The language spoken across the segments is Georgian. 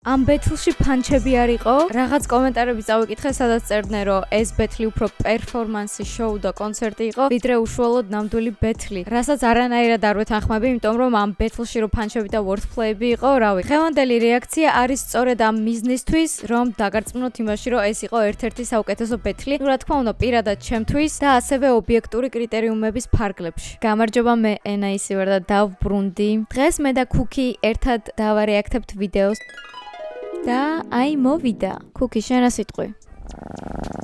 ამ ბეთლში ფანჩები არ იყო, რაღაც კომენტარები წავიკითხე, სადაც წერდნენ, რომ ეს ბეთლი უფრო პერფორმანსი, შოუ და კონცერტი იყო, ვიდრე უშუალოდ ნამდვილი ბეთლი. რასაც არანაირად არ ვეთანხმები, იმიტომ რომ ამ ბეთლში რო ფანჩები და wordplay-ები იყო, რავი. დღევანდელი რეაქცია არის სწორედ ამ მიზნისთვის, რომ დაგარწმუნოთ იმაში, რომ ეს იყო ერთ-ერთი საუკეთესო ბეთლი. რა თქმა უნდა, პირადად ჩემთვის და ასევე ობიექტური კრიტერიუმების ფარგლებში. გამარჯობა, მე ენაისი ვარ და დავბრუნდი. დღეს მე და ქუქი ერთად დავარეაქტებთ ვიდეოს. და აი მოვიდა ქუქი შენ რა სიტყვი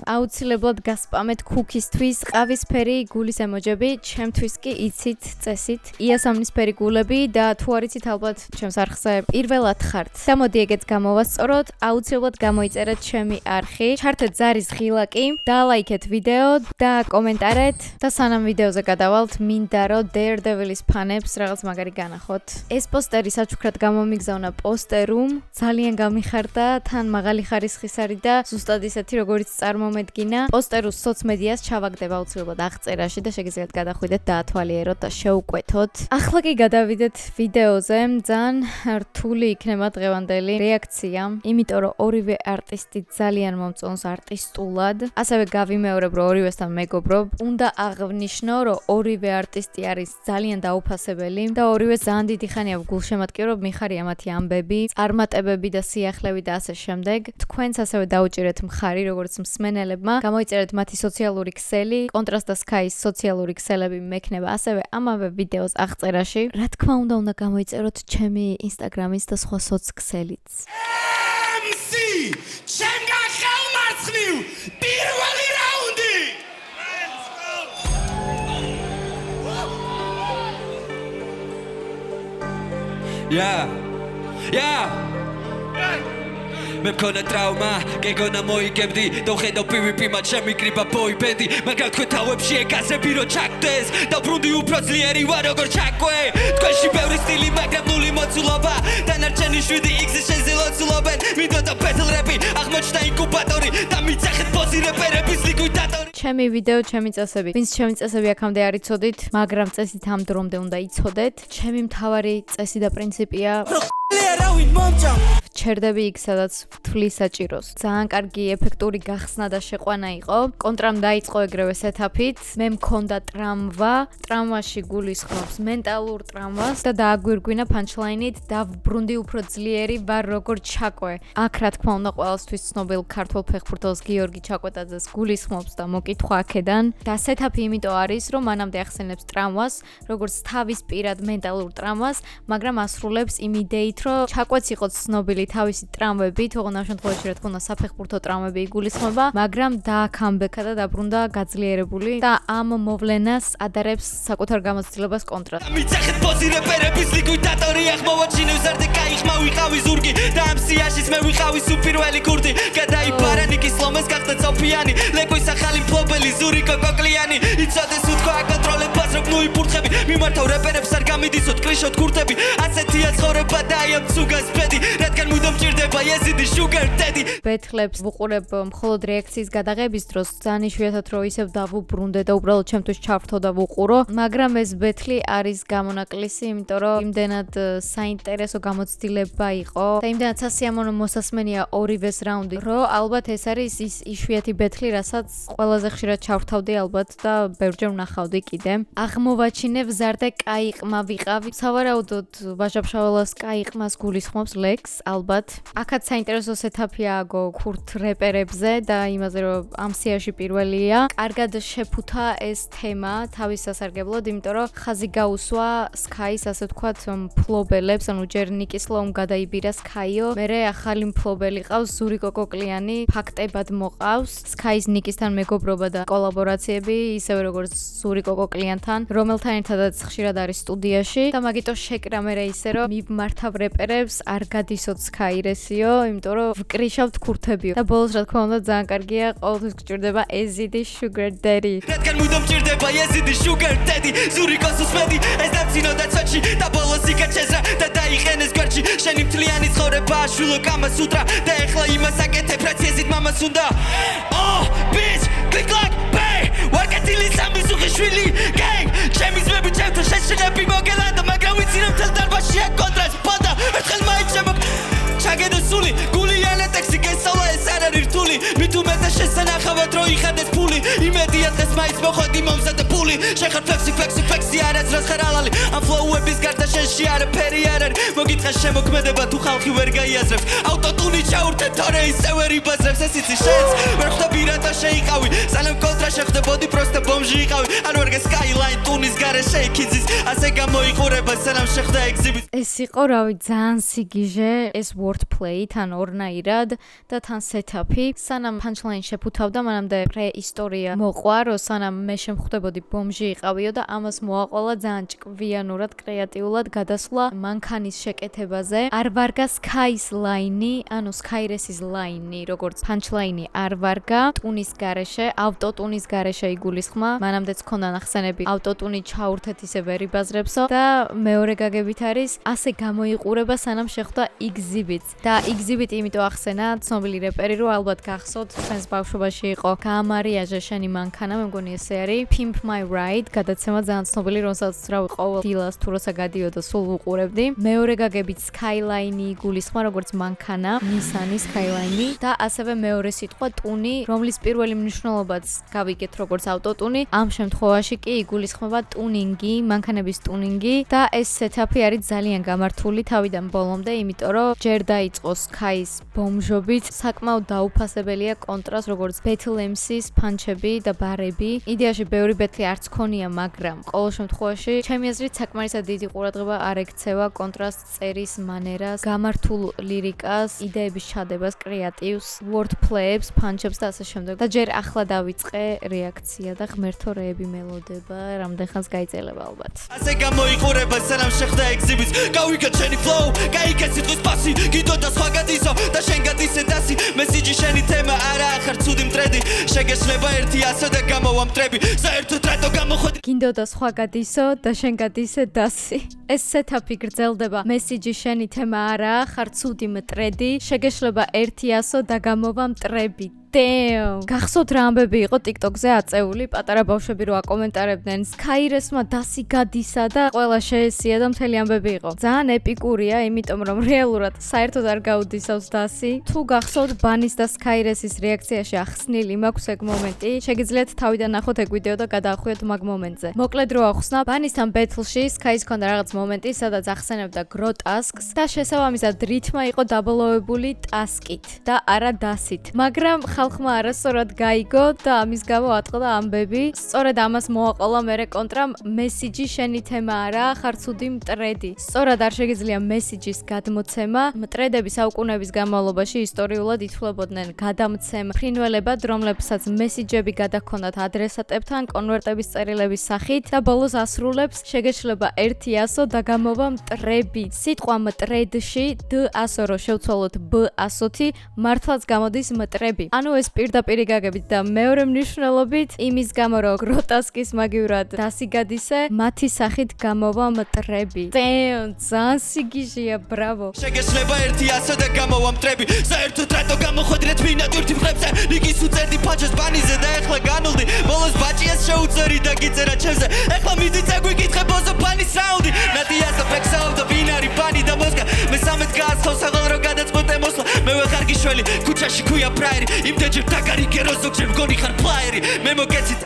აუცილებლად გასპამეთ ქუქისთვის ყავისფერი გულის ემოჯები ჩემთვის კი იცით წესით იასამნისფერი გულები და თუ არ იცით ალბათ ჩემს არხზე პირველად ხართ და მოდი ეგეც გამოვასწოროთ აუცილებლად გამოიწერეთ ჩემი არხი ჩართეთ ზარის ღილაკი და ლაიქეთ ვიდეო და კომენტარეთ და სანამ ვიდეოზე გადავალთ მინდა რომ Daredevil-ის ფანებს რაღაც მაგარი განახოთ ეს პოსტერი საჩუქრად გამომიგზავნა პოსტერუმ ძალიან გამიხარდა თან მაღალი ხარისხის არის და ზუსტად ისეთი როგორც წარმომედგინა პოსტერუს სოცმედიას ჩავაგდებ აუცილებლად აღწერაში და შეგიძლიათ გადახვიდეთ და ათვალიეროთ და შეუკვეთოთ. ახლა კი გადავიდეთ ვიდეოზე. ძალიან რთული იქნება დღევანდელი რეაქცია, იმიტომ რომ ორივე არტისტი ძალიან მომწონს არტისტულად. ასევე გავიმეორებ რომ ორივესთან მეგობრობ. უნდა აღნიშნო რომ ორივე არტისტი არის ძალიან დაუფასებელი და ორივე ძალიან დიდი ხანია გულშემატკივრობ მიხარია მათი ამბები, წარმატებები და სიახლეები და ასე შემდეგ. თქვენც ასევე დაუჭირეთ მხარი როგორც მსმენელებმა გამოიწერეთ მათი სოციალური ქსელი, კონტრასტ და სკაის სოციალური ქსელები მექნება ასევე ამავე ვიდეოს აღწერაში. რა თქმა უნდა გამოიწეროთ ჩემი ინსტაგრამის და სხვა სოცქსელიც. MC ჩემგან ხელმარცხნივ პირველი რაუნდი. მე მქონა ტრავმა, გეგონა მოიგებდი და ვხედავ PvP-მა შემიკრიბა ბოიბენდი მაგრამ თქვენ თავებში ეკაზები რო ჩაგდეს და ბრუნდი უფრო ძლიერი ვარ როგორ ჩაკვე თქვენში ბევრი სტილი მაგრამ ნული მოცულობა დანარჩენი 7x-ი შეზილოცულობენ მინდოდა battle rap-ი აღმოჩნდა ინკუბატორი და მიცახეთ პოზი რეპერების ლიკვიდატორი ჩემი ვიდეო, ჩემი წესები. ვინც ჩემი წესები აქამდე არ იცოდით, მაგრამ წესით ამ დრომდე უნდა იცოდეთ. ჩემი მთავარი წესი და პრინციპია ჩერდები იქ სადაც ვთვლი საჭიროს. ძალიან კარგი ეფექტური გახსნა და შეყვანა იყო. კონტრამ დაიწყო ეგრევე სეტაპით. მე მქონდა ტრამვაში გულისხმობს მენტალურ ტრამვას და დააგვირგვინა პანჩლაინით და ვბრუნდი უფრო ძლიერი ვარ როგორ ჩაკვე. აქ რა თქმა უნდა ყველასთვის ცნობილ ქართველ ფეხბურთელს გიორგი ჩაკვეტაძეს გულისხმობს და მოკითხვა აქედან. და სეტაპი იმიტომ არის რომ მანამდე ახსენებს ტრამვას როგორც თავის პირად მენტალურ ტრამვას, მაგრამ ასრულებს იმ იდეით რომ ჩაკვეთს იყო ცნობილი თავისი ტრამვებით, ოღონდ ამ შემთხვევაში რა თქმა უნდა საფეხბურთო ტრამვები იგულისხმება, მაგრამ დააკამბექა და დაბრუნდა გაძლიერებული და ამ მოვლენას ადარებს საკუთარ გამოცდილებას კონტრასტ. მიცახეთ პოზი რეპერების ლიკვიდატორი აღმოვაჩინე ზარდე кайხმა ვიყავი ზურგი და ამ სიაშიც მე ვიყავი სუპირველი კურდი გადაიბარა ნიკის ლომეს გახდა ცოფიანი ლეკვის ახალი ფლობელი ზური კოკოკლიანი იცოდეს უთქვა აკონტროლებას რომ მოიფურთხები მიმართავ რეპერებს არ გამიდისოთ კრიშოთ კურთები ასეთია ცხოვრება და აი ამ ცუგას ბედი რადგან მუდამ ჭირდება ეზიდი sugar daddy ბეთლებს ვუყურებ მხოლოდ რეაქციის გადაღების დროს ძალიან იშვიათად რომ ისევ დავუბრუნდე და უბრალოდ ჩემთვის ჩავრთო და ვუყურო მაგრამ ეს ბეთლი არის გამონაკლისი იმიტომ რომ იმდენად საინტერესო გამოცდილება იყო და იმდენად სასიამოვნო მოსასმენია ორივეს რაუნდი რომ ალბათ ეს არის ის იშვიათი ბეთლი რასაც ყველაზე ხშირად ჩავრთავდი ალბათ და ბევრჯერ ვნახავდი კიდე აღმოვაჩინე ვზარდე კაიყმა ვიყავი სავარაუდოდ ვაჟა-ფშაველას კაიყმას გულისხმობს ლექს ალბათ აქაც საინტერესო სეტაპია აგო ქურთ რეპერებზე და იმაზე რომ ამ სიაში პირველია კარგად შეფუთა ეს თემა თავის სასარგებლოდ იმიტომ რომ ხაზი გაუსვა სკაის ასე ვთქვათ ფლობელებს ანუ ჯერ ნიკის ლოუმ გადაიბირა სკაიო მერე ახალი ფლობელი ყავს ზური კოკოკლიანი ფაქტებად მოყავს სკაის ნიკისთან მეგობრობა და კოლაბორაციები ისევე როგორც ზური კოკოკლიანთან რომელთან ერთადაც ხშირად არის სტუდიაში და მაგიტო შეკრა მერე ისე რომ მიმართავ რეპერებს არ გადისოთ სკაირესიო იმიტომ რომ ვკრიშავთ ქურთებიო და ბოლოს რა თქმა უნდა ძალიან კარგია ყოველთვის გჭირდება ეზიდი sugar daddy რადგან მუდამ ჭირდება ეზიდი sugar daddy ზური კოსოს მედი ეს დაცინო და ცოტში და ბოლოს იქა ჩეზრა და დაიყენეს გვერდში შენი მთლიანი ცხოვრება შულო კამასუტრა და ეხლა იმას აკეთებ რაც ეზიდ მამას უნდა bitch click like bang ვარკეთილი სამი სუხიშვილი gang ჩემი ძმები ჩემთან შეშინები მოგელა და მაგრამ ვიცი რომ თელ დარბაზშია კონტრასტ პანდა ერთხელ მაინც შემოგ ჩაგედო სული გული გულიანა ტექსი გესალა ეს არ არის რთული მით უმეტეს შესანახავად რო იხადეს ფული იმედია დღეს მაინც მოხდი მომზადე ფული შეხარ ფლექსი არასდროს ხარ ალალი ამ ფლოუების გარდა შენში არაფერი არ არის მოგიტყეს შემოქმედება თუ ხალხი ვერ გაიაზრებს ავტოტუნი ჩაურთე თორე ისე ვერ იბაზრებს ეს იცი შენს ვერ ხვდები რატო შეიყავი სანამ კონტრა შეხვდებოდი პროსტა ბომჟი იყავი არ ვერგე skyline ტუნის გარეშე იქიძის ასე გამოიყურება სანამ შეხვდა ეგზიბის ეს იყო რავი ძალიან სიგიჟე ეს wordplay თან ორნაირად და თან setup-ი სანამ punchline შეფუთავდა მანამდე პრეისტორია მოყვა რომ სანამ მე შემხვდებოდი ბომჟი იყავიო და ამას მოაყოლა ძალიან ჭკვიანურად კრეატიულად გადასვლა მანქანის შეკეთებაზე არ ვარგა sky-ის line-ი ანუ sky-რესის line-ი როგორც punchline-ი არ ვარგა ტუნის გარეშე ავტოტუნის გარეშე იგულისხმა მანამდეც ქონდა ნახსენები ავტოტუნი ჩაურთეთ ისე ვერ იბაზრებსო და მეორე გაგებით არის ასე გამოიყურება სანამ შეხვდა exhibit და exhibit იმიტომ ახსენა ცნობილი რეპერი რო ალბათ გახსოვთ თქვენს ბავშვობაში იყო გამარიაჟე შენი მანქანა მე მგონი ესე არის Pimp My Ride გადაცემა ძალიან ცნობილი რომელსაც რავი ყოველ დილას თუ როცა გადიოდა სულ უყურებდი მეორე გაგებით Skyline-ი იგულისხმა როგორც მანქანა Nissan-ის Skyline-ი და ასევე მეორე სიტყვა ტუნი რომლის პირველი მნიშვნელობაც გავიგეთ როგორც ავტოტუნი ამ შემთხვევაში კი იგულისხმება ტუნინგი მანქანების ტუნინგი და ეს setup-ი არის ძალიან გამართული თავიდან ბოლომდე იმიტომ რომ ჯერ დაიწყო Sky-ის ბომჟობით საკმაოდ დაუფასებელია კონტრას როგორც Battle MC-ის ფანჩები და ბარები იდეაში ბევრი ბეთლი არც ქონია მაგრამ ყოველ შემთხვევაში ჩემი აზრით საკმარისად დიდი ყურადღება არ ექცევა კონტრასტ წერის მანერას გამართულ ლირიკას იდეების ჩადებას კრეატივს wordplay-ებს ფანჩებს და ასე შემდეგ და ჯერ ახლა დავიწყე რეაქცია და ღმერთო რეები მელოდება რამდენხანს გაიწელება ალბათ ასე გამოიყურება სანამ შეხვდა ეგზიბის გავიგეთ შენი flow გაიგეთ სიტყვის პასი გიდოდა სხვა გადისო და შენ გადისე დასი მესიჯი შენი თემა არა ახარ ცუდი მტრედი შეგეშლება ერთი ასო და გამოვა მტრები საერთოდ რატო გამოხვედი გინდოდა სხვა გადისო და შენ გადისე დასი ეს setup-ი გრძელდება მესიჯი შენი თემა არა ახარ ცუდი მტრედი შეგეშლება ერთი ასო და გამოვა მტრები Damn. გახსოვთ რა ამბები იყო TikTok-ზე აწეული პატარა ბავშვები რო აკომენტარებდნენ Sky-რესმა დასი გადისა და ყველა შეესია და მთელი ამბები იყო ძალიან ეპიკურია იმიტომ რომ რეალურად საერთოდ არ გაუდისავს დასი თუ გახსოვთ ბანის და Sky-რესის რეაქციაში ახსნილი მაქვს ეგ მომენტი შეგიძლიათ თავიდან ნახოთ ეგ ვიდეო და გადაახვიოთ მაგ მომენტზე მოკლედ რო ახსნა ბანისთან ბეთლში Sky-ს ქონდა რაღაც მომენტი სადაც ახსენებდა გროტასკს და შესაბამისად რითმა იყო დაბოლოებული ტასკით და არა დასით მაგრამ ხალხმა არასწორად გაიგო და ამის გამო ატყდა ამბები. სწორედ ამას მოაყოლა მერე კონტრამ მესიჯი შენი თემა არა, ხარ ცუდი მტრედი. სწორად არ შეგიძლია მესიჯის გადმოცემა. მტრედები საუკუნეების განმავლობაში ისტორიულად ითვლებოდნენ გადამცემ ფრინველებად, რომლებსაც მესიჯები გადაჰქონდათ ადრესატებთან კონვერტების წერილების სახით და ბოლოს ასრულებს შეგეშლება 100 და გამოვა მტრები. სიტყვა მტრედში d ასო რო შევცვალოთ b ასოთი მართლაც გამოდის მტრები. ანუ ეს პირდაპირი გაგებით და მეორე მნიშვნელობით იმის გამო რომ გროტასკის მაგივრად დასი გადისე მათი სახით გამოვა მტრები. ძალიან სიგიჟეა, ბრავო. შეგეშლება 100 და გამოვა მტრები. საერთოდ რატო გამოხვედრეთ მინატურთი მხრებზე? ნიგის უწერდი ფაჩოს ბანიზე და ეხლა განულდი. ბოლოს ბაჭიას შეუწერი და გიწერა ჩემზე. ეხლა მიდი წაგვიკითხე ბოზო ბანის რაუნდი. ნატიას და ფექსაობდა ვინ არის ბანი და მოსკა. მე 13 გააცხოვს აღარ რო გადაწყვეტე მოსვლა. მე ვეღარ გიშველი ქუჩაში ქვია ფრაირი. იმდენჯერ დაგარიგე რო ზოგჯერ მგონი ხარ ფლაიერი. მე მოგეცით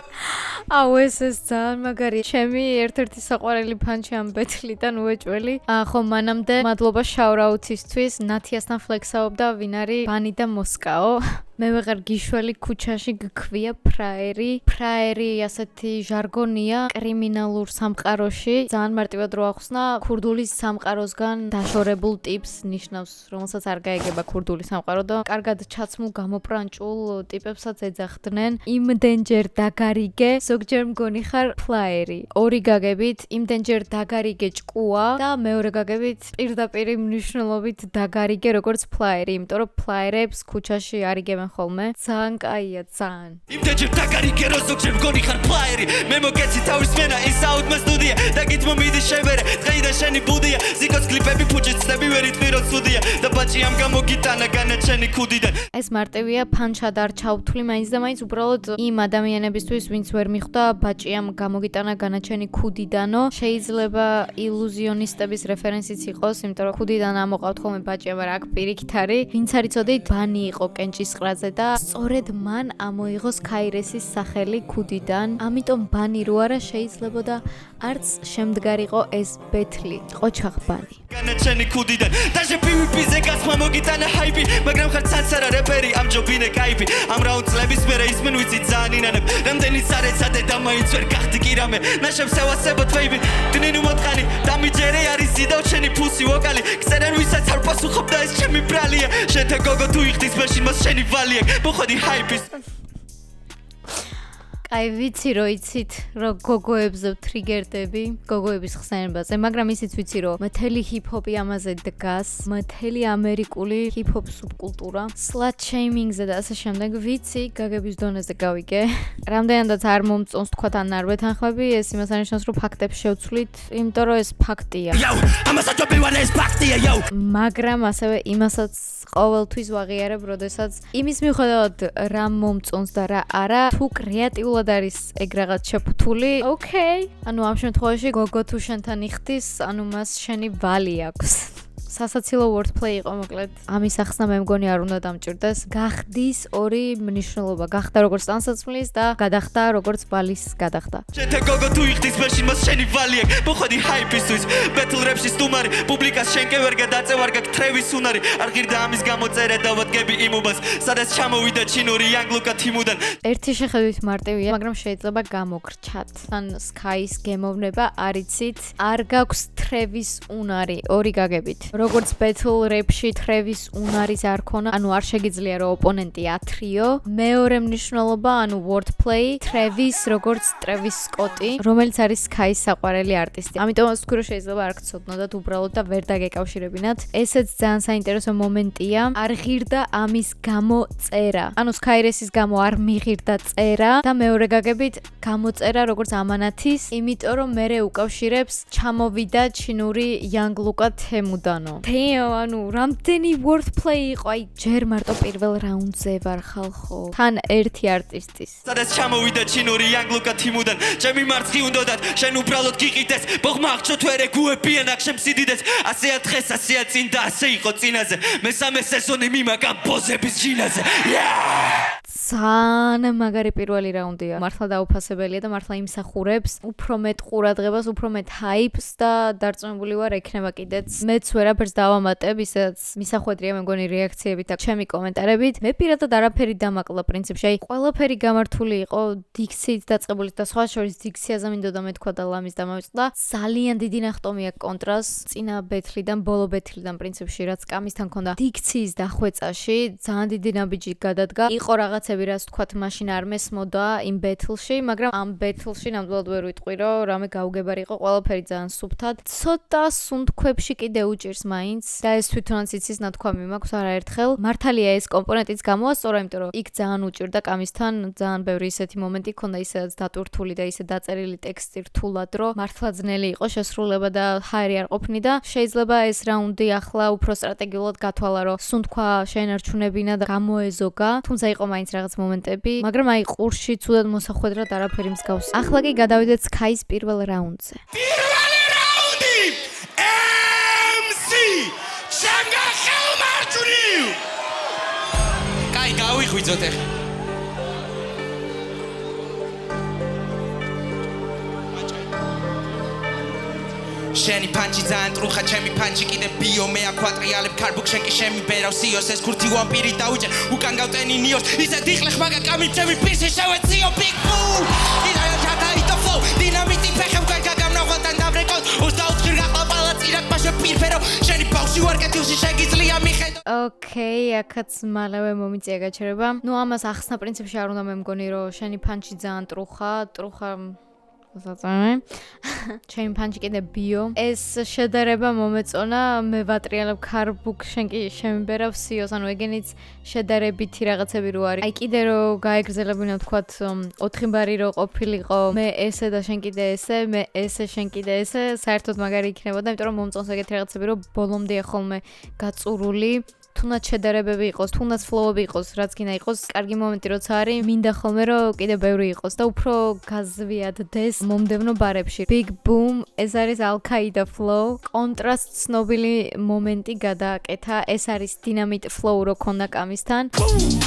აუ ეს ძალიან მაგარია. ჩემი ერთ-ერთი საყვარელი ფანჩი ამ ბეთლიდან უეჭველი. ხო მანამდე მადლობა შაურაუთისთვის ნათიასთან ფლექსაობდა ვინ არის ბანი და მოსკაო. მე ვეღარ გიშველი ქუჩაში გქვია ფრაერი. ფრაერი ასეთი ჟარგონია კრიმინალურ სამყაროში. ძალიან მარტივად რო ახსნა ქურდულის სამყაროსგან დაშორებულ ტიპს ნიშნავს, რომელსაც არ გაეგება ქურდული სამყარო და კარგად ჩაცმულ გამოპრანჭულ ტიპებსაც ეძახდნენ. იმდენჯერ დაგარიგე ზოგჯერ მგონი ხარ ფლაერი. ორი გაგებით იმდენჯერ დაგარიგე ჭკუა და მეორე გაგებით პირდაპირი მნიშვნელობით დაგარიგე როგორც ფლაერი, იმიტომ რომ ფლაერებს ქუჩაში არიგებენ ხოლმე. ძალიან კაია, ძალიან. იმდენჯერ დაგარიგე რომ ზოგჯერ მგონი ხარ ფლაიერი მე მოგეცი თავის მენა ის აუდმა სტუდია და გითმო მიდი შევერე დღეიდან შენი ბუდია ზიკოს კლიპები ფუჭი ცდები ვერ იტყვირო ცუდია და ბაჭი ამ გამოგიტანა განაჩენი ქუდიდან ეს მარტივია ფანჩად არ ჩავთვლი მაინც და მაინც უბრალოდ იმ ადამიანებისთვის ვინც ვერ მიხვდა ბაჭიამ გამოგიტანა განაჩენი ქუდიდანო შეიძლება ილუზიონისტების რეფერენსიც იყოს იმიტომ რომ ქუდიდან ამოყავთ ხოლმე ბაჭიამ რა აქ პირიქით არის ვინც არ იცოდით ბანი იყო კენჭისყრაზე და სწორედ მან ამოიღო სკაირესის სახელი ქუდიდან ამიტომ ბანი რო არა შეიძლებოდა არც შემდგარიყო ეს ბეთლი ყოჩაღ ბანი განაჩენი ქუდიდან და PvP-ზე გასმა მოგიტანა ჰაიპი მაგრამ ხარ ცაცარა რეპერი ამ ჯობინე кайფი ამ რაუნდლების მერე ისმენ ვიცი ძალიან ინანებ რამდენი წარეცადე და მაინც ვერ გახდი კი რამე ნაშებს ევასებოთ ვეიბი დნინუ მოტყანი დამიჯერე არის ზიდავ შენი ფუსი ვოკალი ქსერენ ვისაც არ პასუხობდა ეს ჩემი ბრალია შენთან გოგო თუ იხდის მაშინ მას შენი ვალია მოხოდი ჰაიპის აი ვიცი რომ იცით რომ გოგოებზე ვტრიგერდები გოგოების ხსენებაზე მაგრამ ისიც ვიცი რომ მთელი ჰიპ-ჰოპი ამაზე დგას მთელი ამერიკული ჰიპ-ჰოპ სუბკულტურა slut shaming-ზე და ასე შემდეგ ვიცი გაგების დონეზე გავიგე რამდენადაც არ მომწონს თქვათ ან არ ვეთანხმები ეს იმას ანიშნავს რომ ფაქტებს შევცვლით იმიტომ რომ ეს ფაქტია ამასაც ვიყავ ეს ფაქტია მაგრამ ასევე იმასაც ყოველთვის ვაღიარებ როდესაც იმის მიუხედავად რა მომწონს და რა არა თუ კრეატიულად არის ეგ რაღაც შეფუთული ოკეი ანუ ამ შემთხვევაში გოგო თუ შენთან იხდის ანუ მას შენი ვალი აქვს სასაცილო wordplay იყო მოკლედ ამის ახსნა მე მგონი არ უნდა დამჭირდეს გახდის ორი მნიშვნელობა გახდა როგორც ტანსაცმლის და გადახდა როგორც ბალის გადახდა შენთან გოგო თუ იხდის მაშინ მას შენი ვალი აქვს მოხოდი ჰაიპისთვის ბეთლ რეპში სტუმარი პუბლიკას შენკე ვერ გადაწევარ გაკ ტრევის უნარი არ ღირდა ამის გამოწერა და ვადგები იმუბას სადაც ჩამოვიდა ჩინური ანგლუკა თიმუდან ერთი შეხედვით მარტივია მაგრამ შეიძლება გამოგრჩათ ან სკაის გემოვნება არიცით არ გაქვს ტრევის უნარი ორი გაგებით როგორც ბეთლ რეპში ტრევის უნარის არ ქონა, ანუ არ შეგიძლია რომ ოპონენტი ათრიო. მეორე მნიშვნელობა, ანუ wordplay, ტრევის როგორც ტრევის სკოტი, რომელიც არის სკაის საყვარელი არტისტი. ამიტომაც თქვი რომ შეიძლება არ გცოდნოდათ უბრალოდ და ვერ დაგეკავშირებინათ. ესეც ძალიან საინტერესო მომენტია. არ ღირდა ამის გამო წერა. ანუ სკაირესის გამო არ მიღირდა წერა და მეორე გაგებით გამოწერა როგორც ამანათის, იმიტომ რომ მერე უკავშირებს ჩამოვიდა ჩინური Young Luka თემუდანო. ანუ რამდენი wordplay იყო, აი ჯერ მარტო პირველ რაუნდზე ვარ ხალხო. თან ერთი არტისტის. სადაც ჩამოვიდა ჩინური Young Luka თიმუდან, ჩემი მარცხი უნდათ, შენ უბრალოდ გიყიდეს, ბოღმა აღჭოთ ვერ ეგუებიან აქ შემსიდიდეს, ასეა დღეს, ასეა წინ და ასე იყო წინაზე. მესამე სეზონი მიმაგა ბოზების ჯინაზე. ძალიან მაგარი პირველი რაუნდია. მართლა დაუფასებელია და მართლა იმსახურებს უფრო მეტ ყურადღებას, უფრო მეტ ჰაიპს და დარწმუნებული ვარ ექნება კიდეც. მეც ვერაფერს დავამატებ, ისაც მისახვედრია მე მგონი რეაქციებით და ჩემი კომენტარებით. მე პირადად არაფერი დამაკლა პრინციპში. აი, ყველაფერი გამართული იყო დიქციით დაწყებული და სხვა შორის დიქციაზე მინდოდა მეთქვა და ლამის დამავიწყდა. ძალიან დიდი ნახტომი აქვს კონტრასტ წინა ბეთლიდან, ბოლო ბეთლიდან პრინციპში, რაც კამისთან ქონდა დიქციის დახვეწაში, ძალიან დიდი ნაბიჯი გადადგა. იყო რაღაცები რაც თქვათ მაშინ არ მესმოდა იმ ბეთლში, მაგრამ ამ ბეთლში ნამდვილად ვერ ვიტყვი რომ რამე გაუგებარი იყო, ყველაფერი ძალიან სუფთად. ცოტა სუნთქვებში კიდე უჭირს მაინც და ეს თვითონაც იცის ნათქვამი მაქვს არაერთხელ. მართალია ეს კომპონენტიც გამოასწორა, იმიტომ რომ იქ ძალიან უჭირდა კამისთან, ძალიან ბევრი ისეთი მომენტი ქონდა, ისედაც დატვირთული და ისე დაწერილი ტექსტი რთულად, რომ მართლა ძნელი იყო შესრულება და ჰაერი არ ყოფნიდა. შეიძლება ეს რაუნდი ახლა უფრო სტრატეგიულად გათვალა, რომ სუნთქვა შეენარჩუნებინა და გამოეზოგა, თუმცა იყო მაინც რაღაც მომენტები, მაგრამ აი ყურში ცუდად მოსახვედრად არაფერი მსგავსი. ახლა კი გადავიდეთ სკაის პირველ რაუნდზე. პირველი რაუნდი! MC! შენგა ხელმარჯვნი! კაი, გავიღვიძოთ ახლა. შენი პანჩი ძალიან ტრუხა, ჩემი პანჩი კიდე ბიო მე აკვატრიალებ კარბუქ შენ კი შემი ბერავს სიოს ეს ქურთი ვამპირი დაუჭერ უკან გავტენი ნიოს ისე დიხლეხ მაგა კამი ჩემი პისი შევეციო big boom იდაია ჩატაიტო flow დინამიტი ფეხებ გაიგა გამნახვათან დაბრეკოთ უსდაუთხիր გახლა პალაცირაკ მაშა პირფერო შენი ბავში ვარ კეთილში შეგიძლია მიხედო ოკეი, აქაც მალევე მომიწია გაჩერება. ნუ ამას ახსნა პრინციპში არ უნდა მე მგონი რომ შენი პანჩი ძალიან ტრუხა საწამი. ჩემი ფანჩი კიდე ბიო. ეს შედარება მომეწონა, მე ვატრიალებ ქარბუქ, შენ კი შემიბერავ სიოს, ანუ ეგენიც შედარებითი რაღაცები რო არის. აი კიდე რო გაეგრძელებინა თქვათ 4 ბარი რო ყოფილიყო, მე ესე და შენ კიდე ესე, მე ესე შენ კიდე ესე, საერთოდ მაგარი იქნებოდა, იმიტომ რომ მომწონს ეგეთი რაღაცები რო ბოლომდე ხოლმე გაწურული. თუნდაც შედარებები იყოს, თუნდაც ფლოუები იყოს, რაც გინდა იყოს, კარგი მომენტი როცა არის, მინდა ხოლმე რომ კიდე ბევრი იყოს და უფრო გაზვიადდეს მომდევნო ბარებში. Big Boom, ეს არის Al-Qaeda flow, კონტრასტ ცნობილი მომენტი გადააკეთა, ეს არის Dynamite flow რო ქონდა კამისთან.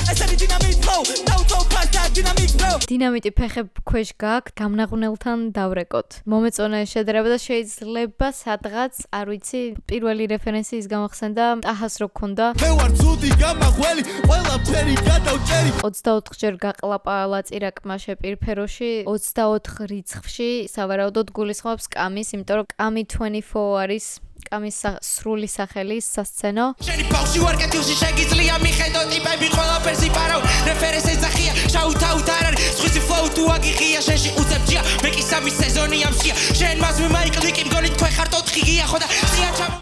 ეს არის Dynamite flow, დაუწო ფასტა Dynamite flow. Dynamite ფეხებ ქვეშ გააქვს, გამნაღვნელთან დავრეკოთ. მომეწონა ეს შედარება და შეიძლება სადღაც, არ ვიცი, პირველი რეფერენსი ის გამახსენდა ტაჰას რო ქონდა. მე ვარ ცუდი გამაღველი, ყველაფერი გადავჭერი. 24 ჯერ გაყლაპა ლაწირაკმა შეპირფეროში, 24 რიცხვში სავარაუდოდ გულისხმობს კამის, იმიტომ რომ კამი 24 არის კამის სრული სახელი სასცენო. შენი ბავში ვარ კეთილში შეგიძლია მიხედო ტიპები ყველაფერს იპარავ რეფერენს ეძახია შაუთ არ არის სხვისი ფლოუ თუ აგიღია შენში უცებჯია მე კი სამი სეზონი ამშია შენ მასმე მაიკლი კი მგონი თქვენ ხართ 4 გია ხო და სია ჩამო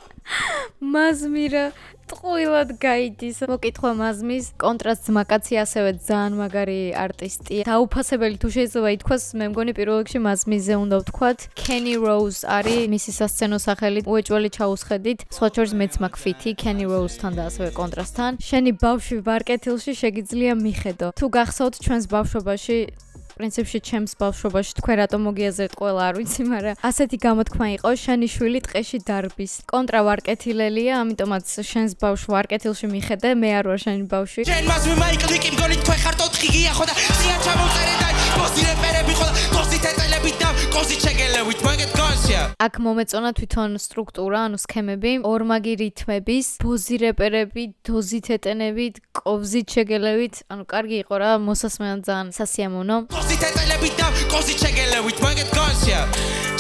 მაზმირა ტყუილად გაიდის. მოკითხვა მაზმის კონტრასტ მაკაცი ასევე ძალიან მაგარი არტისტია. დაუფასებელი თუ შეიძლება ითქვას, მე მგონი პირველ რიგში მაზმიზე უნდა ვთქვათ. Kenny Rose არის მისი სასცენო სახელი. უეჭველი ჩაუსხედით. სხვა შორის მეც მაქვს ფითი Kenny Rose-თან და ასევე კონტრასტთან. შენი ბავშვი ვარკეთილში შეგიძლია მიხედო. თუ გახსოვთ ჩვენს ბავშვობაში პრინციპში ჩემს ბავშვობაში თქვენ რატომ მოგიაზრეთ ყველა არ ვიცი, მაგრამ ასეთი გამოთქმა იყო, შენი შვილი ტყეში დარბის. კონტრა ვარკეთილელია, ამიტომაც შენს ბავშვს ვარკეთილში მიხედე, მე არ ვარ შენი ბავშვი. შენ მასმე მაიკლი კი მგონი თქვენ ხართ 4 გია ხო და სია ჩამოწერე და კოსი რეპერები ხო და კოსი თეთელები და კოსი ჩეგელებით მაგეთ გონსია. აქ მომეწონა თვითონ სტრუქტურა, ანუ სქემები, ორმაგი რითმების, ბოზი რეპერები, დოზით ეტენებით, კოვზით შეგელებით, ანუ კარგი იყო რა, მოსასმენად ძალიან სასიამოვნო. კოსი თეთელებით და კოსი ჩეგელებით მაგეთ გონსია.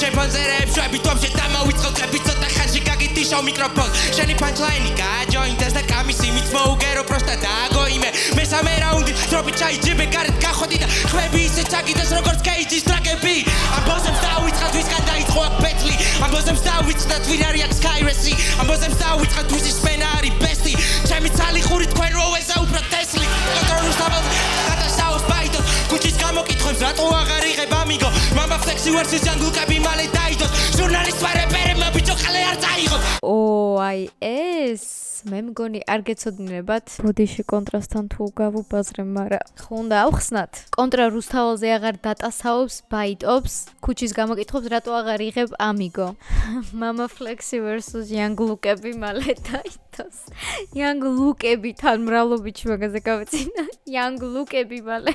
ჩემპანზერებს შვებით ვამშე დამავიწყოთ ხები ცოტა ხანში გაგიდიშავ მიკროფონს. შენი პანჩლაინი გააჯოინდეს და კამის იმით მოუგერო პროსტა დააგოიმე. მესამე რაუნდი დროპი ჩაიჯიბე გარეთ გახვედი და ხვები ისე ჩაგიდეს როგორც კეიჯის ტრაკები. ამბოზებს დავიწყათ ვისგან დაიწყო აქ ბეთლი. ამბოზებს დავიწყდათ ვინ არის აქ სკაირესი. ამბოზებს დავიწყდათ ვისი სპენა არის ბესტი. ჩემი ცალი ხური თქვენ რო ესაუბროთ თესლი. კონტროლს დავალ გადასაოს ბაიდოს კუჩის გამოკითხვებს რატო აღარ იღებ ამიგო. მამა ფლექსი ვერსის ჯანგლკები მალე დაიდოს. ჟურნალისტ ვარეპერებმა ბიჭო ხალე არ წაიღოთ. აი ეს მე მგონი არ გეცოდინებათ ბოდიში კონტრასტთან თუ გავუბაზრებ, მაგრამ ხო უნდა ავხსნათ. კონტრა რუსთაველზე აღარ დატასაობს, ბაიტობს, ქუჩის გამოკითხვებს რატო აღარ იღებ ამიგო. მამა ფლექსი versus young look-ები მალე დაიდოს. young look-ები თანმრავლობითი მაგაზე გავეცინა. young look-ები მალე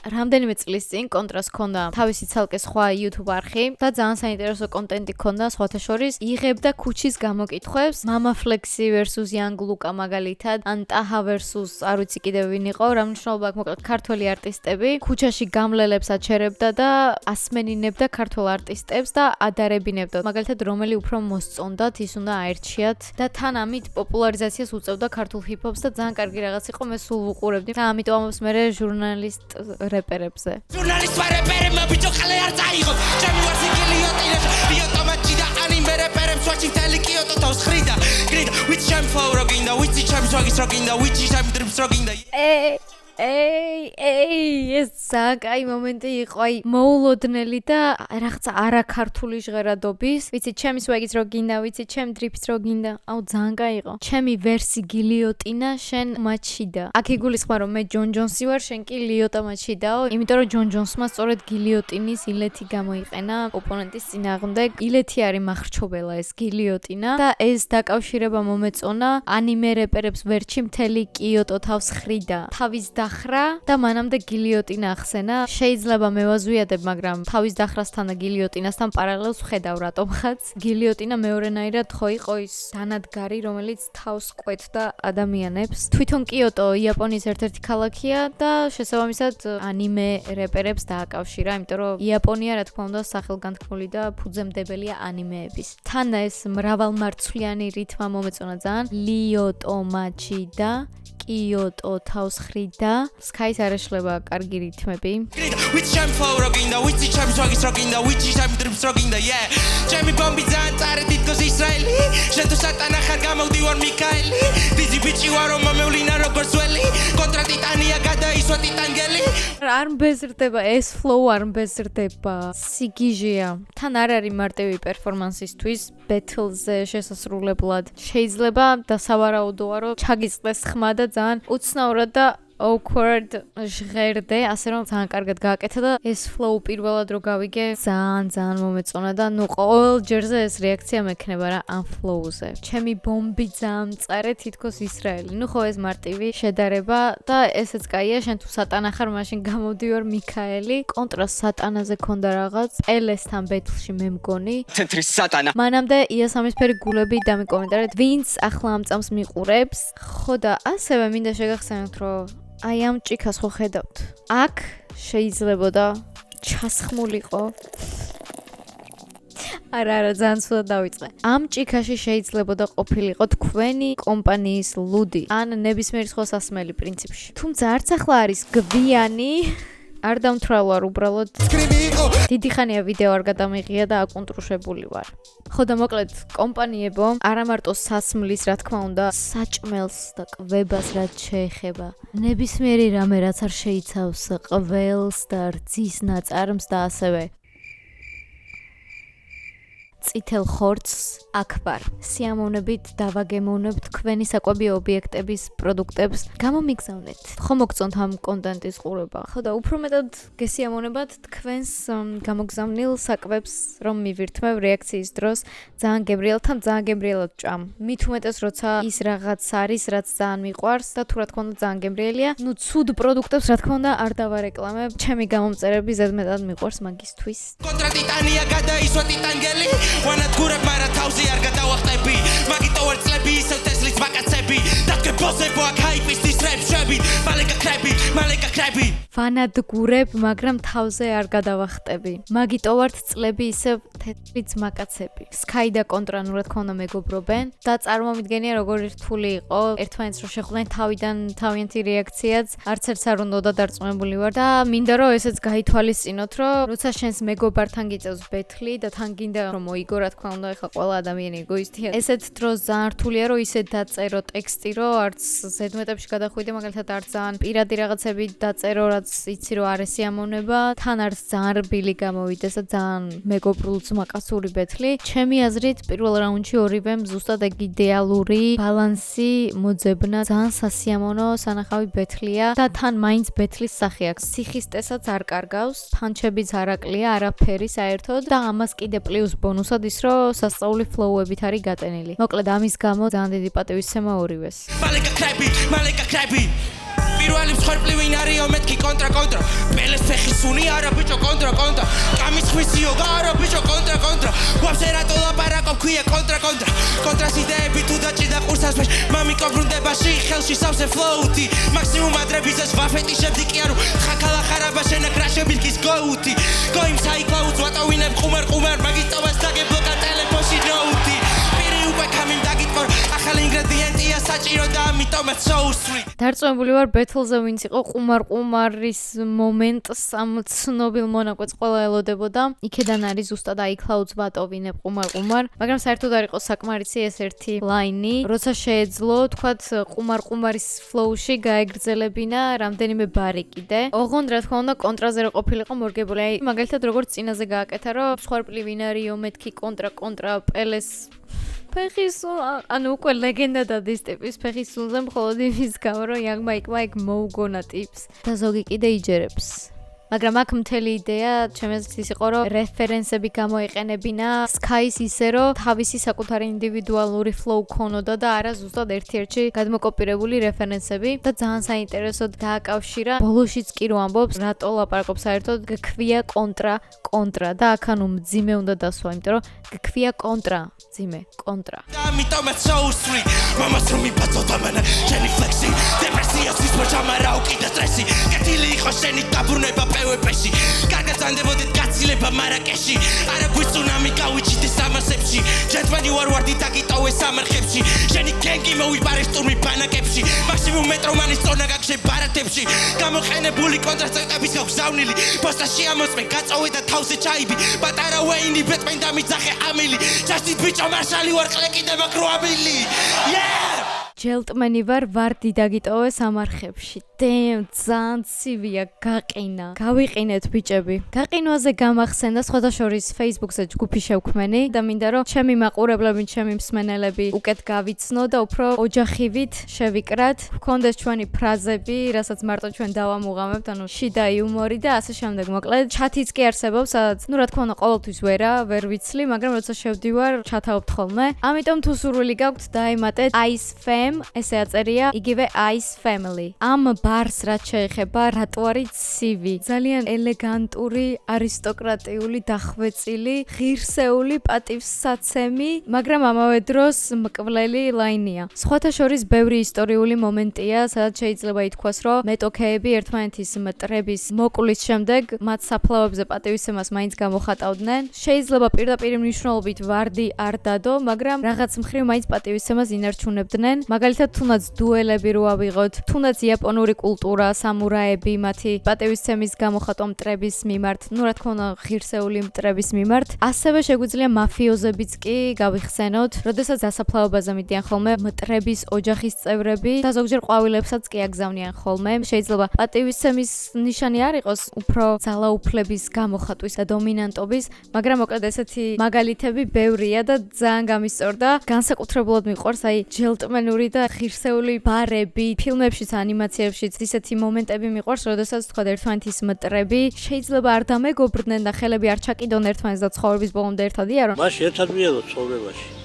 რამდენიმე წლის წინ კონტრას ქონდა თავისი ცალკე სხვა YouTube არხი და ძალიან საინტერესო კონტენტი ქონდა სხვათა შორის იღებდა ქუჩის გამოკითხვებს Mama Flexi versus Young Luka მაგალითად ან ტაჰა versus არ ვიცი კიდევ ვინ იყო რა მნიშვნელობა აქვს მოკლედ ქართველი არტისტები ქუჩაში გამლელებს აჩერებდა და ასმენინებდა ქართველ არტისტებს და ადარებინებდა მაგალითად რომელი უფრო მოსწონდათ ის უნდა აერჩიათ და თან ამით პოპულარიზაციას უწევდა ქართულ ჰიპ-ჰოპს და ძალიან კარგი რაღაც იყო მე სულ ვუყურებდი და ამიტომ ამბობს მე ჟურნალისტ რეპერებზე. ჟურნალისტ რეპერებმა ბიჭო ხალე არ წაიღოთ. ჩემი ვარ სიგილიოტი ბიოტომატი და ანიმე რეპერებს ვაჩი მთელი კიოტო თავს ხრიდა. გრიდა ვიც ჩემ ფლოუ როგინდა, ვიცი ჩემ სვაგის როგინდა, ვიცი ჩემ დრიპს როგინდა. ეს საკაი მომენტი იყო, აი მოულოდნელი და რაღაცა არაქართული ჟღერადობის. ვიცი ჩემი სვაგის როგინდა, ვიცი ჩემ დრიპს როგინდა. აუ ძალიან კაი იყო. ჩემი ვერსი გილიოტინა, შენ მაჩიდა. აქ იგულისხმება რომ მე ჯონ ჯონსი ვარ, შენ კი ლიოტა მაჩიდაო, იმიტომ რომ ჯონ ჯონსმა სწორედ გილიოტინის ილეთი გამოიყენა ოპონენტის წინააღმდეგ. ილეთი არის მახრჩობელა ეს გილიოტინა და ეს დაკავშირება მომეწონა ანიმე რეპერებს ვერჩი მთელი კიოტო თავს ხრიდა. თავის დახრა და მანამდე გილიოტინა ახსენა. შეიძლება მე ვაზვიადებ, მაგრამ თავის დახრასთან და გილიოტინასთან პარალელს ვხედავ რატომღაც. გილიოტინა მეორენაირად ხო იყო ის დანადგარი, რომელიც თავს კვეთდა ადამიანებს. თვითონ კიოტო იაპონიის ერთ-ერთი ქალაქია და შესაბამისად ანიმე რეპერებს დააკავშირა, იმიტომ რომ იაპონია რა თქმა უნდა სახელგანთქმული და ფუძემდებელია ანიმეების. თან ეს მრავალმარცვლიანი რითმა მომეწონა ძალიან. ლიოტო მაჩიდა კიოტო თავს ხრიდა. Sky-ს არ ეშლება კარგი რითმები. Which time flow rocking the which time swag's rocking the which time trips rocking the yeah. Jamie Bombi ძალიან წარე თითქოს ისრაელი. შენ თუ სატანა ხარ გამოვდივარ მიქაელი. Dizzy bitch you are on my მეულინა როგორც ველი. კონტრა ტიტანია გადაისვა ტიტანგელი. არ მბეზრდება ეს flow არ მბეზრდება. სიგიჟეა. თან არ არის მარტივი პერფორმანსისთვის battle-ზე შესასრულებლად. შეიძლება დასავარაუდოა რომ ჩაგიწყდეს ხმა და ძალიან უცნაურად და awkward ჟღერდე, ასე რომ ძალიან კარგად გააკეთა და ეს flow პირველად რო გავიგე, ძალიან მომეწონა და ნუ ყოველ ჯერზე ეს რეაქცია მექნება რა ამ flow-ზე. ჩემი ბომბი ძალიან მწარე თითქოს ისრაელი. ნუ ხო ეს მარტივი შედარება და ესეც კაია, შენ თუ სატანა ხარ, მაშინ გამოდივარ მიქაელი. კონტრა სატანაზე ქონდა რაღაც, პელესთან ბეთლში მე მგონი. ცენტრის სატანა. მანამდე იასამისფერი გულები დამიკომენტარეთ, ვინც ახლა ამ წამს მიყურებს. ხო და ასევე მინდა შეგახსენოთ, რომ აი ამ ჭიქას ხო ხედავთ? აქ შეიძლებოდა ჩასხმულიყო. არა, ძალიან ცუდად დავიწყე. ამ ჭიქაში შეიძლებოდა ყოფილიყო თქვენი კომპანიის ლუდი ან ნებისმიერი სხვა სასმელი პრინციპში. თუმცა არც ახლა არის გვიანი არ დამთვალვარ უბრალოდ დიდი ხანია ვიდეო არ გადამიღია და აკუნტრუშებული ვარ. ხო და მოკლედ კომპანიებო არა მარტო სასმლის რა თქმა უნდა საჭმელს და კვებას რაც შეეხება ნებისმიერი რამე რაც არ შეიცავს ყველს და რძის ნაწარმს და ასევე წითელ ხორცს აქ ვარ. სიამოვნებით დავაგემოვნებთ თქვენი საკვები ობიექტების პროდუქტებს. გამომიგზავნეთ. ხო მოგწონთ ამ კონტენტის ყურება. ხო და უფრო მეტად გესიამოვნებათ თქვენს გამოგზავნილ საკვებს, რომ მივირთმევ რეაქციის დროს. ძალიან გებრიელთან, ძალიან გებრიელად ჭამ. მით უმეტეს როცა ის რაღაც არის, რაც ძალიან მიყვარს და თუ რა თქმა უნდა ძალიან გებრიელია. ნუ ცუდ პროდუქტებს რა თქმა უნდა არ დავარეკლამებ. ჩემი გამომწერები ზედმეტად მიყვარს მაგისთვის. კონტრა ტიტანია გადაისვა ტიტანგელი. ვანადგურებ მარა თავზე არ გადავახტები მაგიტო არ წლები ისევ ტესლის მაკაცები დაგე ბოსებო აქ ჰაიპის ტრეპშები მალე გაქრები ვანადგურებ მაგრამ თავზე არ გადავახტები მაგიტო ვარ წლები ისევ ტესლის მაკაცები Sky და კონტრა ნუ რა თქმა უნდა მეგობრობენ და წარმომიდგენია როგორი რთული იყო ერთმანეთს რო შეხვდნენ თავიდან თავიანთი რეაქციაც არც ერთს არ უნდა და დარწმუნებული ვარ და მინდა რომ ესეც გაითვალისწინოთ რომ როცა შენს მეგობართან გიწევს ბეთლი და თან გინდა რომ მოიგო რა თქმა უნდა ეხლა ყველა ადამიანი ეგოისტია ესეთ დროს ძალიან რთულია რომ ისე დაწერო ტექსტი რომ არც ზედმეტებში გადახვიდე მაგალითად არც ძალიან პირადი რაღაცები დაწერო რაც იცი რომ არ ესიამოვნება თან არც ძალიან რბილი გამოვიდეს და ძალიან მეგობრულ ძმაკაცური ბეთლი ჩემი აზრით პირველ რაუნდში ორივემ ზუსტად ეგ იდეალური ბალანსი მოძებნა ძალიან სასიამოვნო სანახავი ბეთლია და თან მაინც ბეთლის სახე აქვს სიხისტესაც არ კარგავს ფანჩებიც არ აკლია არაფერი საერთოდ და ამას კიდე პლუს ბონუსად ის რომ სასწაული ფლოუებით არის გატენილი მოკლედ ამის გამო ძალიან დიდი პატივისცემა ორივეს მალე გაქრები პირველი მსხვერპლი ვინ არისო მეთქი კონტრა პელეს ფეხი სუნი არა ბიჭო კონტრა კამის ხვისიო არა ბიჭო კონტრა ვაფშე რატო ლაპარაკობ ქვია კონტრას იდეები თუ დაჭირდა ყურსას ვეშ მამიკო ბრუნდებაში ხელში სავსე ფლოუთი მაქსიმუმ ადრებიზეს ვაფეტიშებდი კი არო ხაქალა ხარაბა შენა კრაშები გის გოუთი გოიმ საიკლაუდს ვატოვინებ ყუმარ მაგიტოვას დაგებლოკა ტელეფონში ნოუთი პირი უკვე გამიმ დაგიტყორ ახალი ინგრედიენტია საჭირო და ამიტომაც so sweet დარწმუნებული ვარ ბეთლზე ვინც იყო ყუმარის მომენტს ამ ცნობილ მონაკვეთს ყველა ელოდებოდა იქედან არის ზუსტად iCloud-ს ვატოვინებ ყუმარ მაგრამ საერთოდ არ იყო საკმარისი ეს ერთი ლაინი როცა შეეძლო თქვათ ყუმარის flow-ში გაეგრძელებინა რამდენიმე ბარი კიდე ოღონდ რა თქმა უნდა კონტრაზე რო ყოფილიყო მორგებული აი მაგალითად როგორც წინაზე გააკეთა რომ მსხვერპლი ვინ არისო მეთქი კონტრა პელეს ფეხისულ ანუ უკვე ლეგენდა დადის ტიპის ფეხისულზე მხოლოდ იმის გამო რომ იანგმა იქმა ეგ მოუგონა ტიპს და ზოგი კიდე იჯერებს მაგრამ აქ მთელი იდეა ჩემი აზრით ის იყო რომ რეფერენსები გამოეყენებინა Sky-ს ისე რომ თავისი საკუთარი ინდივიდუალური flow ქონოდა და არა ზუსტად ერთ-ერთში გადმოკოპირებული რეფერენსები და ძალიან საინტერესოდ დააკავშირა ბოლოშიც კი რო ამბობს რატო ლაპარაკობს საერთოდ გქვია კონტრა და აქ ანუ მძიმე უნდა დასვა იმიტომ რომ გქვია კონტრა ამიტომაც so sweet მამას რომ მიბაცოთ ამანა შენი ფლექსი დეპრესიას ის მოჭამარაო კიდე სტრესი პეპესი კეთილი იყო შენი დაბრუნება პევეპეში კარგად ზანდებოდით გაცილება მარაკეში არა გვიწუნამი გავიჩიდე სამასებში ჯეთმენი ვარვარდი დაგიტოვე სამარხებში შენი გენგი მოვიბარე სტურმი ბანაკებში მაქსიმუმ მეტრომანის წონა გაგშე ბარათებში გამოყენებული კონტრასტების გავგზავნილი პოსტაში ამოწმე გაწოვე და თავზე ჩაიბი პატარა ვეინი ბეტმენ დამიძახე ამილი ჯასტით ბიჭო მარშალი ვარ ყლეკიდე მაკროაბილი ჯელტმენი ვარდი დაგიტოვე სამარხებში ძალიან ცივია გაყინა გავიყინეთ ბიჭები გაყინვაზე გამახსენდა სხვადასხვა Facebook-ზე ჯგუფი შევქმენი და მინდა რომ ჩემი მაყურებლები ჩემი მსმენელები უკეთ გავიცნო და უფრო ოჯახივით შევიკრათ გქონდეს ჩვენი ფრაზები რასაც მარტო ჩვენ დავამუღამებთ ანუ შიდა იუმორი და ასე შემდეგ მოკლედ ჩათიც კი არსებობს სადაც ну რა თქმა უნდა ყოველთვის ვერ ვიცლი მაგრამ როცა შევდივარ ჩათაობთ ხოლმე ამიტომ თუ სურვილი გაქვთ დაემატეთ Ice Fam ესე აწერია იგივე Ice Family ამ ბარს რაც შეეხება რატო არის ცივი ძალიან ელეგანტური არისტოკრატიული დახვეწილი ღირსეული პატივსაცემი მაგრამ ამავე დროს მკვლელი ლაინია სხვათა შორის ბევრი ისტორიული მომენტია სადაც შეიძლება ითქვას რომ მეტოქეები ერთმანეთის მტრების მოკვლის შემდეგ მათ საფლავებზე პატივისცემას მაინც გამოხატავდნენ შეიძლება პირდაპირ მნიშვნელობით ვარდი არ დადო მაგრამ რაღაც მხრივ მაინც პატივისცემას ინარჩუნებდნენ მაგალითად თუნდაც დუელები რო ავიღოთ თუნდაც იაპონური კულტურა სამურაები მათი პატივისცემის გამოხატვა მტრების მიმართ ну რა თქმა უნდა ღირსეული მტრების მიმართ ასევე შეგვიძლია მაფიოზებიც კი გავიხსენოთ როდესაც დასაფლავებაზე მიდიან ხოლმე მტრების ოჯახის წევრები და ზოგჯერ ყვავილებსაც კი აგზავნიან ხოლმე შეიძლება პატივისცემის ნიშანი არ იყოს უფრო ძალაუფლების გამოხატვის და დომინანტობის მაგრამ მოკლედ ესეთი მაგალითები ბევრია და ძალიან გამისწორდა განსაკუთრებულად მიყვარს აი ჯელტმენური და ღირსეული ბარები ფილმებშიც ანიმაციებშიც ისეთი მომენტები მიყვარს როდესაც თქვა ერთმანეთის მტრები შეიძლება არ დამეგობრდნენ და ხელები არ ჩაკიდონ ერთმანეთს და ცხოვრების ბოლომდე ერთად იარონ მაშინ ერთად მიელოთ ცხოვრებაში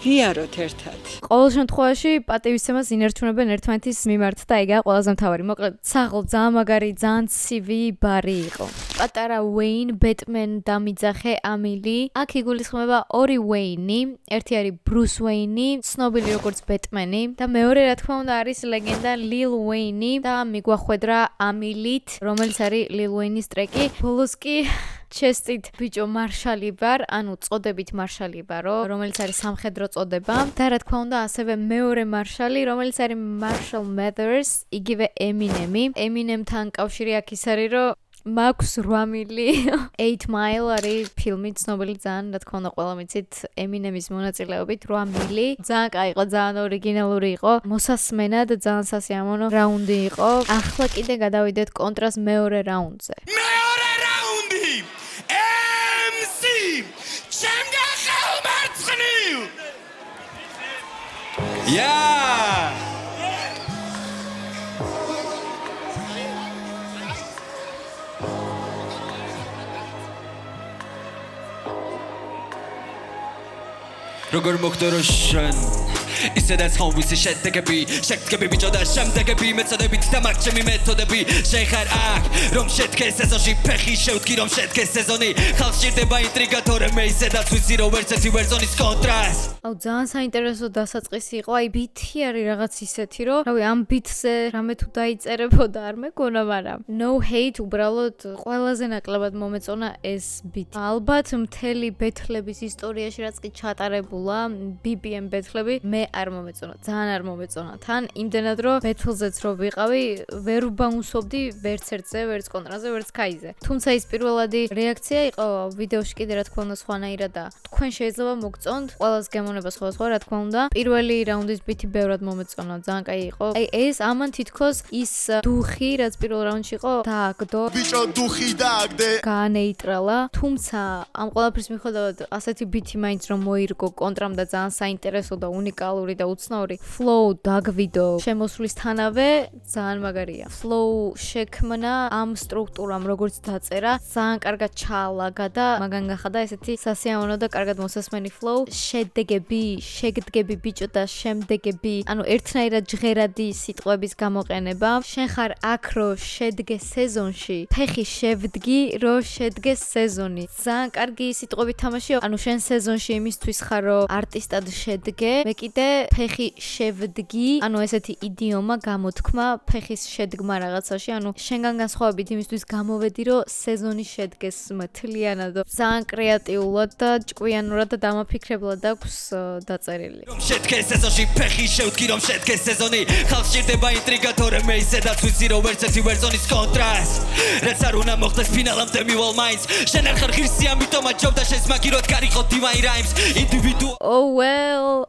ვიაროთ ერთად. ყოველ შემთხვევაში პატივისცემას ინარჩუნებენ ერთმანეთის მიმართ და ეგაა ყველაზე მთავარი. მოკლედ, საღოლ ძალიან მაგარი, ძალიან ცივი ბარი იყო. პატარა ვეინ, ბეტმენ დამიძახე ამილი. აქ იგულისხმება ორი ვეინი, ერთი არის ბრუს ვეინი, ცნობილი როგორც ბეტმენი და მეორე რა თქმა უნდა არის ლეგენდა ლილ ვეინი და მიგვახვედრა ამილით, რომელიც არის ლილ ვეინის ტრეკი. ბოლოს კი ჩესტით ბიჭო მარშალი ვარ, ანუ წოდებით მარშალი ვარო, რომელიც არის სამხედრო წოდება და რა თქმა უნდა ასევე მეორე მარშალი, რომელიც არის Marshall Mathers, იგივე ემინემი. ემინემთან კავშირი აქ ის არის, რომ მაქვს 8 მილი 8 Mile არის ფილმი ცნობილი ძალიან, რა თქმა უნდა ყველა მიცით ემინემის მონაწილეობით 8 მილი. ძალიან კაი იყო, ძალიან ორიგინალური იყო, მოსასმენად ძალიან სასიამოვნო რაუნდი იყო. ახლა კიდე გადავიდეთ კონტრას მეორე რაუნდზე. მეორე რაუნდი! MC! ჩემგან ხელმარცხნივ! როგორ მოხდა რომ შენ ისედაც ხომვისი შედეგები შეგდგები ბიჭო და შემდეგები მეცოდებით და მაგ ჩემი მეთოდები შენ ხარ აქ რომ შედგეს სეზონში ფეხი შევდგი რომ შედგეს სეზონი ხალხს ჭირდება ინტრიგა თორემ მე ისედაც ვიცი რომ ვერცეთი ვერზონის კონტრას აუ ძალიან საინტერესო დასაწყისი იყო აი ბითი არის რაღაც ისეთი რომ რავი ამ ბითზე რამე თუ დაიწერებოდა არ მეგონა მაგრამ no hate უბრალოდ ყველაზე ნაკლებად მომეწონა ეს ბითი ალბათ მთელი ბეთლების ისტორიაში რაც კი ჩატარებულა BBM ბეთლები მე არ მომეწონა, ძალიან არ მომეწონა. თან იმდენად რომ ბეთლზეც რო ვიყავი, ვერ ვბაუნსობდი ვერც ერთზე, ვერც კონტრაზე, ვერც კაიზე. თუმცა ის პირველადი რეაქცია იყო ვიდეოში კიდე რა თქმა უნდა სხვანაირად და თქვენ შეიძლება მოგწონთ ყველას გემონება სხვა, რა თქმა უნდა. პირველი რაუნდის ბითი ბევრად მომეწონა, ძალიან კაი იყო. აი ეს ამან თითქოს ის დუხი, რაც პირველ რაუნდში იყო, დააგდო. ბიჭო დუხი დააგდე. გაანეიტრალა. თუმცა ამ ყველაფრის მიხედავად ასეთი ბითი მაინც რომ მოირგო კონტრამ და ძალიან საინტერესო და უნიკალური და უცნაური flow დაგვიდო შემოსვლისთანავე ძალიან მაგარია. Flow შექმნა ამ სტრუქტურამ როგორც დაწერა, ძალიან კარგად ჩაალაგა და მაგან გახადა ესეთი სასიამოვნო და კარგად მოსასმენი flow. შედეგები, შეგდგები ბიჭო და შემდეგები, ანუ ერთნაირად ჟღერადი სიტყვების გამოყენება. შენ ხარ აქ რო შედგე სეზონში, ფეხი შევდგი რო შედგე სეზონი. ძალიან კარგი სიტყვებით თამაში, ანუ შენ სეზონში იმისთვის ხარ რომ არტისტად შედგე. მე კიდე ფეხი შევდგი, ანუ ესეთი იდიომა გამოთქმა, ფეხის შედგმა რაღაცაში, ანუ შენგან განსხვავებით იმისთვის გამოვედი, რომ სეზონი შედგეს მთლიანად, ძალიან კრეატიულად და ჭკვიანურად და დამაფიქრებლად აქვს დაწერილი. რომ შედგეს სეზონში ფეხი შევდგი, რომ შედგეს სეზონი, ხალხს სჭირდება ინტრიგა, თორემ მე ისედაც ვიცი, რომ ვერც ერთი ვერ ზონის კონტრასტ, რაც არ უნდა მოხდეს ფინალამდე მივალ მაინც, შენ არ ხარ ღირსი, ამიტომაც ჯობდა შენს მაგიროთ გარიყოთ Divine Rhymes, ინდივიდუალ Oh well.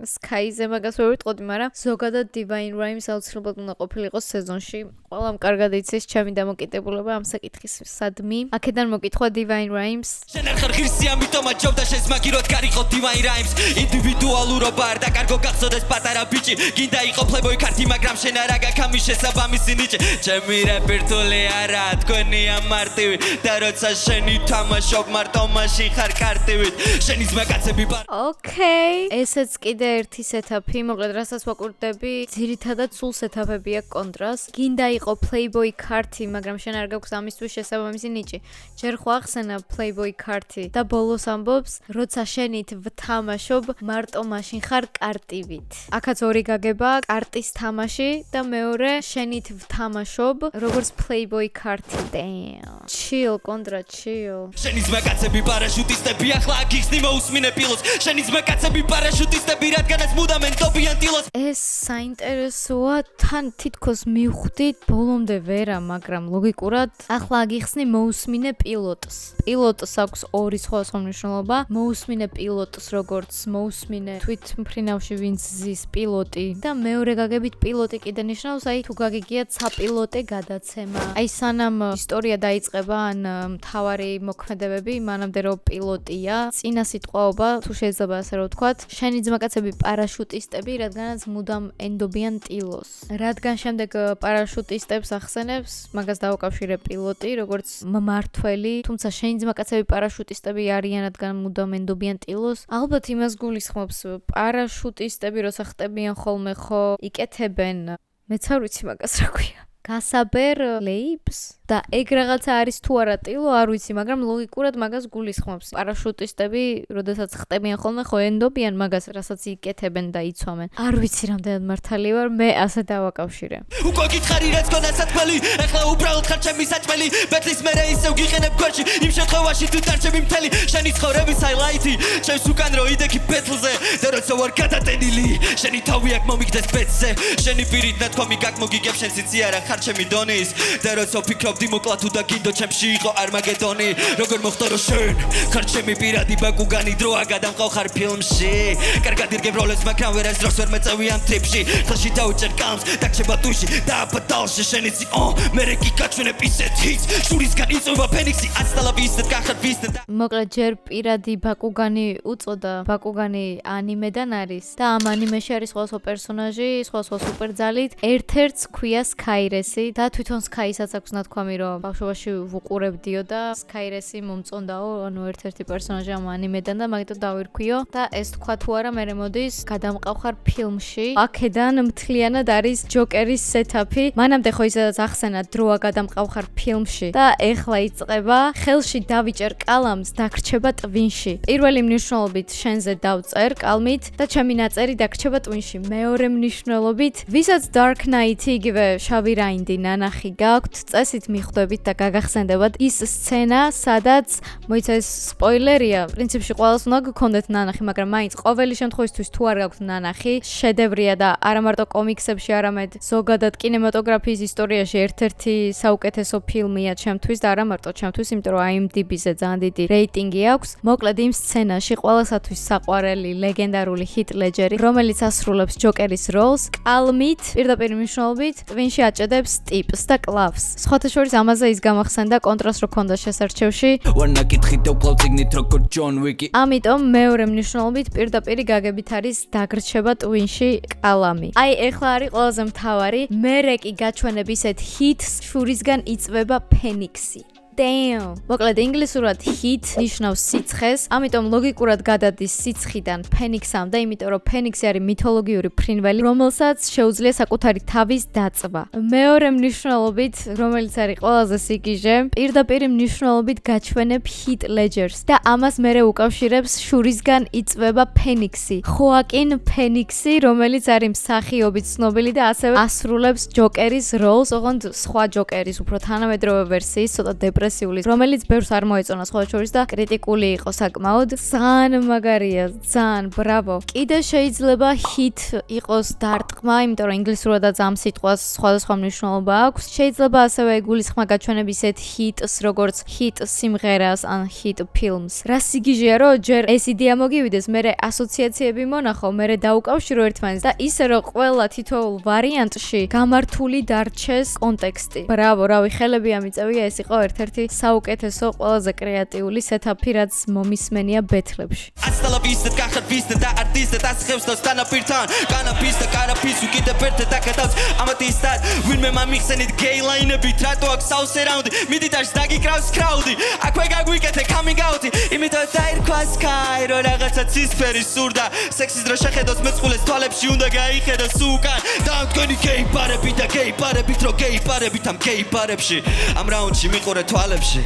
Sky-ზე მაგას ვერ ვიტყოდი, მაგრამ ზოგადად Divine Rhymes აუცილებლად უნდა ყოფილიყო სეზონში. ყველამ კარგად იცის ჩემი დამოკიდებულება ამ საკითხისადმი. აქედან მოკითხვა Divine Rhymes. შენ არ ხარ ღირსი, ამიტომაც ჯობდა შენს მაგიროთ გარიყოთ Divine Rhymes, ინდივიდუალურობა არ დაკარგო გახსოვდეს პატარა ბიჭი, გინდა იყო Playboy ქართი, მაგრამ შენ არა გაქვს ამის შესაბამისი ნიჭი. ჩემი რეპერტული არა, თქვენია მარტივი და როცა შენი თამაშობ მარტო მაშინ ხარ კარტივით, შენი ზმაკაცები Okay, ესეც კიდე ერთი სეტაპი, მოკლედ რასაც ვაკურდები, ძირითადად სულ სეტაპები აქვს კონტრას. გინდა იყო Playboy ქართი, მაგრამ შენ არ გაქვს ამისთვის შესაბამისი ნიჭი. ჯერ ხო ახსენა Playboy ქართი და ბოლოს ამბობს, როცა შენით ვთამაშობ, მარტო მაშინ ხარ კარტივით. აქაც ორი გაგება, კარტის თამაში და მეორე შენით ვთამაშობ, როგორც Playboy ქართი. Damn. Chill, კონტრა, chill. შენი ზმაკაცები პარაშუტისტები, ახლა აქ იხსნი მოусმინე პილოტს, შენი ზმაკაცები პარაშუტისტები, რადგანაც მუდამ ენტობიან ტილოს. ეს საინტერესოა, თან თითქოს მივხვდით ბოლომდე ვერა, მაგრამ ლოგიკურად ახლა აგიხსნი მოусმინე პილოტს. პილოტს აქვს ორი სხვადასხვა მნიშვნელობა. მოусმინე პილოტს როგორც მოусმინე თვითმფრინავში ვინც ზის პილოტი და მეორე გაგებით პილოტი კიდე ნიშნავს, აი თუ გაგიგიათ საპილოტე გადაცემა. აი სანამ ისტორია დაიწყება ან მთავარი მოქმედებები, მანამდე რომ პილოტია, წინა სიტყვაობა თუ შეიძლება ასე რომ ვთქვათ, შენი ძმაკაცები პარაშუტისტები, რადგანაც მუდამ ენდობიან ტილოს. რადგან შემდეგ პარაშუტისტებს ახსენებს, მაგას დაუკავშირე პილოტი, როგორც მმართველი, თუმცა შენი ძმაკაცები პარაშუტისტები არიან, რადგან მუდამ ენდობიან ტილოს. ალბათ იმას გულისხმობს, პარაშუტისტები როცა ხტებიან ხოლმე ხო იკეთებენ, მეც არ ვიცი მაგას რა ქვია. გასაბერ ლეიბს და ეგ რაღაცა არის თუ არა ტილო, არ ვიცი, მაგრამ ლოგიკურად მაგას გულისხმობს. პარაშუტისტები, როდესაც ხტებიან ხოლმე, ხო ენდობიან მაგას, რასაც იკეთებენ და იცვამენ. არ ვიცი რამდენად მართალი ვარ, მე ასე დავაკავშირე. უკვე გითხარი რაც გონა სათქმელი, ახლა უბრალოდ ხარ ჩემი საჭმელი, ბეთლის მერე ისევ გიყენებ გვერდში, იმ შემთხვევაში თუ დარჩები მთელი, შენი ცხოვრების ჰაილაითი, ჩემს უკან რო იდექი ბეთლზე, და როცა ვარ გადატენილი, შენი თავი აქ მომიგდეს ბეთზე, შენი პირით ნათქვამი გაგმოგიგებ შენ სიციარა ხარ ჩემი დონის, და როცა ვფიქრობ დიმოკლა თუ და გინდო ჩემში იყო არმაგედონი, როგორ მოხდა რომ შენ ხარ ჩემი პირადი ბაკუგანი, დროა გადამყავ ხარ ფილმში, კარგად ირგებ როლებს, მაგრამ ვერას დროს ვერ მეწევი ამ ტრიპში, ხელში დაუჭერ კალმს, დაგჩება ტუში და აბადალში შენიცი, მერე კი გაჩვენებ ისეთ ჰიტს, შურისგან იწვება ფენიქსი, აცდალავი ისეთ გახარ ვისნე. მოკლედ ჯერ პირადი ბაკუგანი უწოდა, ბაკუგანი ანიმედან არის და ამ ანიმეში არის სხვადასხვა პერსონაჟი, სხვადასხვა სუპერძალით, ერთ-ერთს ქვია Skyresi და თვითონ Sky-საც აქვს ნათქვამი, რომ ბავშვობაში ვუყურებდიო და Skyresi მომწონდაო, ანუ ერთ-ერთი პერსონაჟი ამ ანიმედან და მაგიტო დავირქვიო და ეს თქვა თუ არა, მე მოდის გადამყავხარ ფილმში. აქედან მთლიანად არის ჯოკერის სეტაპი. მანამდე ხო ისედაც ახსენა დროა გადამყავხარ ფილმში და ეხლა იწყება ხელში დავიჭერ კალამს, დაგრჩება ტვინში. პირველი მნიშვნელობით შენზე დავწერ კალმით და ჩემი ნაწერი დაგრჩება ტვინში. მეორე მნიშვნელობით, ვისაც Dark Knight-ი იგივე შავი რაინდი ნანახი გაქვთ, წესით მიხვდებით და გაგახსენდებათ ის სცენა, სადაც მოიცა ეს სპოილერია, პრინციპში ყველას უნდა გქონდეთ ნანახი, მაგრამ მაინც ყოველი შემთხვევისთვის თუ არ გაქვთ ნანახი, შედევრია და არა მარტო კომიქსებში, არამედ ზოგადად კინემატოგრაფიის ისტორიაში ერთ-ერთი საუკეთესო ფილმია ჩემთვის და არა მარტო ჩემთვის, იმიტომ რომ IMDb-ზე ძალიან დიდი რეიტინგი აქვს. მოკლედ იმ სცენაში ყველასათვის საყვარელი ლეგენდარული ჰით ლეჯერი, რომელიც ასრულებს ჯოკერის როლს, კალმით, პირდაპირ მნიშვნელობით, ტვინში აჭედებს ტიპს და კლავს. სხვათა შორის ამაზე ის გამახსენდა კონტრას რო ქონდა შესარჩევში. ვარნა კითხი და ვკლავ წიგნით როგორ ჯონ ვიკი. ამიტომ მეორე მნიშვნელობით პირდაპირი გაგებით არის დაგრჩება ტვინში კალამი. აი ეხლა არის ყველაზე მთავარი, მერე კი გაჩვენებ ისეთ ჰიტს, შურისგან იწვება ფენიქსი. Damn. მოკლედ ინგლისურად hit ნიშნავს სიცხეს, ამიტომ ლოგიკურად გადადის სიცხიდან ფენიქსამდე, იმიტომ რომ ფენიქსი არის მითოლოგიური ფრინველი, რომელსაც შეუძლია საკუთარი თავის დაწვა. მეორე მნიშვნელობით, რომელიც არის ყველაზე სიგიჟე, პირდაპირ მნიშვნელობით გაჩვენებ hit ledgers და ამას მერე უკავშირებს შურისგან იწვება ფენიქსი. ხოაკინ ფენიქსი, რომელიც არის მსახიობი ცნობილი და ასევე ასრულებს ჯოკერის როლს, ოღონდ სხვა ჯოკერის უფრო თანამედროვე ვერსიის, ცოტა დეპრესიული, რომელიც ბევრს არ მოეწონა სხვა შორის და კრიტიკული იყო საკმაოდ. ძალიან მაგარია, ძალიან ბრავო. კიდე შეიძლება hit იყოს დარტყმა, იმიტომ რომ ინგლისურადაც ამ სიტყვას სხვადასხვა მნიშვნელობა აქვს. შეიძლება ასევე იგულისხმა გაჩვენებ ისეთ hit-ს, როგორც hit სიმღერას ან hit ფილმს. რა სიგიჟეა, რომ ჯერ ეს იდეა მოგივიდეს, მერე ასოციაციები მონახო, მერე დაუკავშირო ერთმანეთს და ისე რომ ყველა თითოეულ ვარიანტში გამართული დარჩეს კონტექსტი. ბრავო, რავი, ხელები ამიწევია, ეს იყო ერთ-ერთი საუკეთესო, ყველაზე კრეატიული სეტაპი, რაც მომისმენია ბეთლებში. ასწავლაბისად გახარ ვისთან და არტისტად ასხევსნოს თანაპირთან კანაფის და კარაფის უკიდე ბერთე დაკეთავს ამათისთან ვინმე მამიხსენით გეილაინებით რატო აქვს საუსე რაუნდი მიდიდარს დაგიკრავს კრაუდი აქვე გაგვიკეთე coming out-ი იმიტომ დაირქვა sky რო რაღაცა ცისფერი სურდა სექსის დრო შეხედოს მეწყვილეს თვალებში უნდა გაიხედოს უკან და თქვენი გეიპარები და გეიპარებით რო გეიპარებით ამ გეიპარებში ამ რაუნდში მიყურე თვალებში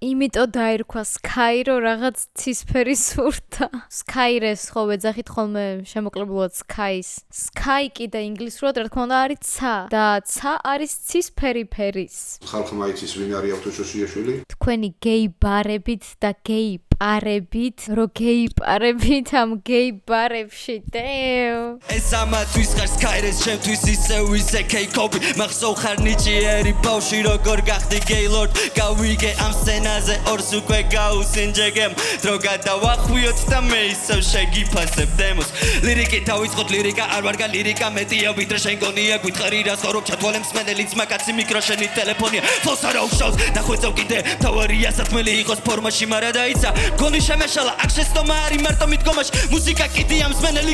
იმიტომ დაირქვა Sky, რომ რაღაც ცისფერი სურდა. Sky-რეს ხო ვეძახით ხოლმე შემოკლებლად Sky-ს. Sky კიდე ინგლისურად რა თქმა უნდა არის ცა და ცა არის ცისფერი ფერის. ხალხმა იცის ვინ არის ავტოშოშიაშვილი? თქვენი გეი ბარებით და გეი პარებით, რო გეი პარებით ამ გეი ბარებში. Damn. ეს ამათვის ხარ Sky-რეს ჩემთვის ისე K-Copy მახსოვ ხარ ნიჭიერი ბავში როგორ გახდი Gaylord გავიგე ამ სცენაზე ორს უკვე გაუსინჯეგემ დრო გადავახვიოთ და მე ისევ შეგიფასებ დემოს ლირიკი დავიწყოთ ლირიკა არ ვარგა ლირიკა მეტია ვიდრე შენ გონია გითხარი რას ხორობ ჩათვალე მსმენელიც მაგაცი მიკროშენი ტელეფონია ფოს არა უშავს ნახვეწევ კიდე თავარია სათმელი იყოს ფორმაში მარა დაიცა გონი შემეშალა აქ შეცდომა არის მარტო მიდგომაში მუსიკა კიდია მსმენელი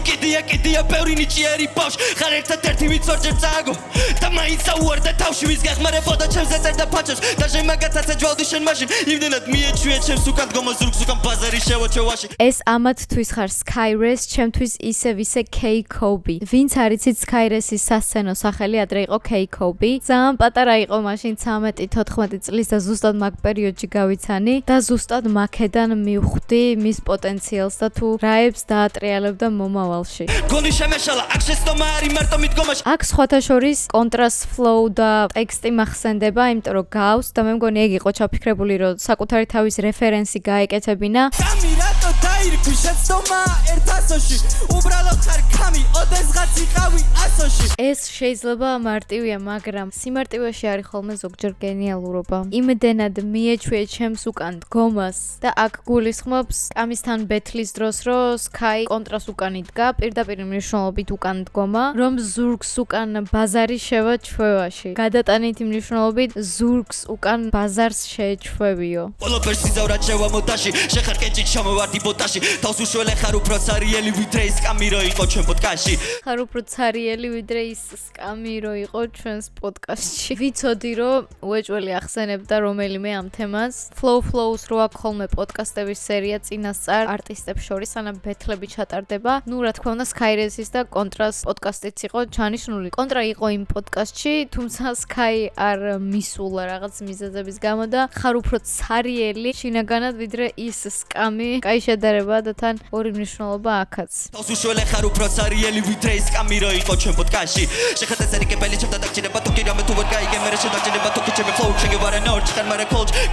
კიდია ბევრი ნიჭიერი ბავშვი ხარ ერთად-ერთი ვიცორჯერ წააგო და მაინც აუარდა თავში ვის გახმარებოდა ჩემს ეწერდა ფაჩოს და შენ მაგათაც ეჯვალდი შენ მაშინ იმდენად მიეჩვია ჩემს უკან დგომას ზურგს უკან ბაზარი შევაჩევაში ეს ამათთვის ხარ Sky-რეს, ჩემთვის ისე K-Copy. ვინც არიცით Sky-რესის სასცენო სახელი ადრე იყო K-Copy. ძალიან პატარა იყო მაშინ 13-14 წლის და ზუსტად მაგ პერიოდში გავიცანი და ზუსტად მაქედან მივხვდი მის პოტენციალს და თუ რაებს დაატრიალებდა მომავალში. გონი შემეშალა აქ შეცდომა არის მარტო მიდგომაში აქ სხვათა შორის კონტრასტ flow და ტექსტი მახსენდება, იმიტომ რომ გავს და მე მგონი ეგ იყო ჩაფიქრებული, რომ საკუთარი თავის რეფერენსი გაეკეთებინა. სამი რატო დაირქვი შეცდომა ერთ ასოში უბრალოდ ხარ კამი ოდესღაც იყავი ასოში ეს შეიძლება მარტივია, მაგრამ სიმარტივეში არის ხოლმე ზოგჯერ გენიალურობა. იმდენად მიეჩვია ჩემს უკან დგომას და აქ გულისხმობს ამისთან ბეთლის დროს, რომ Sky კონტრას უკან იდგა, პირდაპირ მნიშვნელობით უკან დგომა, რომ ზურგს უკან ბაზარი შევაჩვევაში. გადატანით მნიშვნელობით ზურგს უკან ბაზარს შეეჩვევიო. ყველაფერს იზავრად შევამოდაში შეხარ კეჭით ჩამოვარდი ბოტაში თავს უშველე ხარ უფრო ცარიელი ვიდრე ის კამი რო იყო ჩვენ პოდკასტში ხარ უფრო ცარიელი ვიდრე ის სკამი რო იყო ჩვენს პოდკასტში. ვიცოდი რომ უეჭველი ახსენებდა რომელიმე ამ თემას. Flows რო აქ ხოლმე პოდკასტების სერია წინასწარ არტისტებს შორის სანამ ბეთლები ჩატარდება. ნუ რა თქმა უნდა Sky-რესის და კონტრას პოდკასტიც იყო ჩანიშნული. კონტრა იყო იმ პოდკასტში, თუმცა Sky არ მისულა რაღაც მიზეზების გამო და ხარ უფრო ცარიელი შინაგანად ვიდრე ის სკამი. კაი შედარება და თან ორი მნიშვნელობა აქაც. თავს უშველე ხარ უფრო ცარიელი ვიდრე ის კამი რო იყო ჩვენ პოდკასტში შეხარ ეს ერიკებელი ჩემთან დაგჭირება თუ კი რამე თუ ვერ გაიგე მე შედაგჭირება თუ კი ჩემი flow შეგევარა ნორჩ ხარ მარა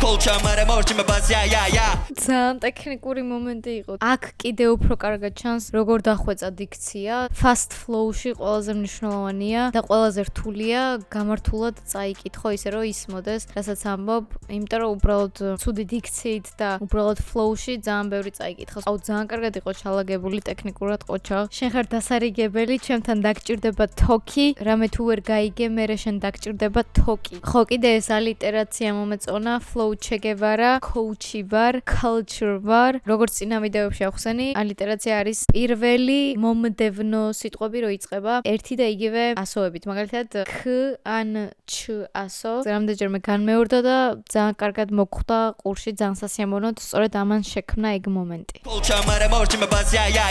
კოლჩა მარა მორჩი მე ბაზია ია ძალიან ტექნიკური მომენტი იყო. აქ კიდე უფრო კარგად ჩანს როგორ დახვეწა დიქცია. Fast flow-ში ყველაზე მნიშვნელოვანია და ყველაზე რთულია გამართულად წაიკითხო ისე რომ ისმოდეს, რასაც ამბობ, იმიტომ რომ უბრალოდ ცუდი დიქციით და უბრალოდ flow-ში ძალიან ბევრი წაიკითხოს. აუ ძალიან კარგად იყო ჩალაგებული ტექნიკურად ყოჩა. შენ ხარ დასარიგებელი, ჩემთან დაგჭირდება თოკი, რამე თუ ვერ გაიგე, მერე შენ დაგჭირდება თოკი. ხო, კიდე ეს ალიტერაცია მომეწონა, flow შეგევარა, coach-ი ვარ, culture ვარ. როგორც წინა ვიდეოებში ახსენი, ალიტერაცია არის პირველი მომდევნო სიტყვები, რო იწყება ერთი და იგივე ასოებით. მაგალითად, k ან ch ასო. რამდენჯერმე განმეორდა და ძალიან კარგად მოხვდა ყურში, ძალიან სასიამოვნოდ, სწორედ ამან შექმნა ეგ მომენტი. Polchamara morchima bazia ya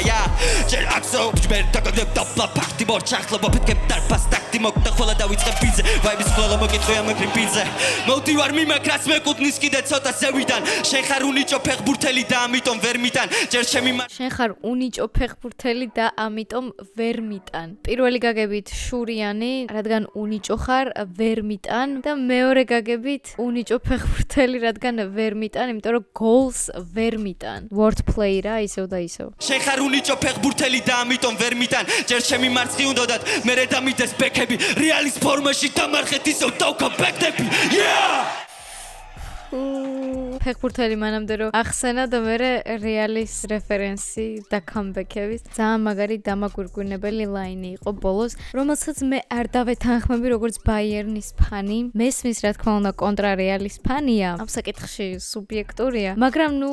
Jer akso jmer tagodeb dabla pakti morchakla bopetgeb dar pastakti mokta khola davitsqeb bize Vibes khola mokitqoya mekri bize Moti var mimakras mekutnis kide tsota zevidan Shen khar unicho feghburteli da amitom ver mitan Jer shemi შენ ხარ უნიჭო ფეხბურთელი და ამიტომ ვერ მიტან. პირველი გაგებით შურიანი, რადგან უნიჭო ხარ, ვერ მიტან და მეორე გაგებით უნიჭო ფეხბურთელი, რადგან ვერ მიტან, იმიტომ რომ გოლს ვერ მიტან. Word play რა, ისევ და ისევ. Shen khar unicho feghburteli da amitom ver mitan Jer shemi martsqi undodad mere damides bekები Realis formashi damarxet isov davkabekdები Yeah! ფეხბურთელი მანამდე რომ ახსენა და მე რეალის რეფერენსი და კამბექების ძალიან მაგარი დამაგვირგვინებელი ლაინი იყო ბოლოს, რომელსაც მე არ დავეთანხმები როგორც ბაიერნის ფანი. მესმის რა თქმა უნდა კონტრა რეალის ფანია. ამ საკითხში სუბიექტურია, მაგრამ ნუ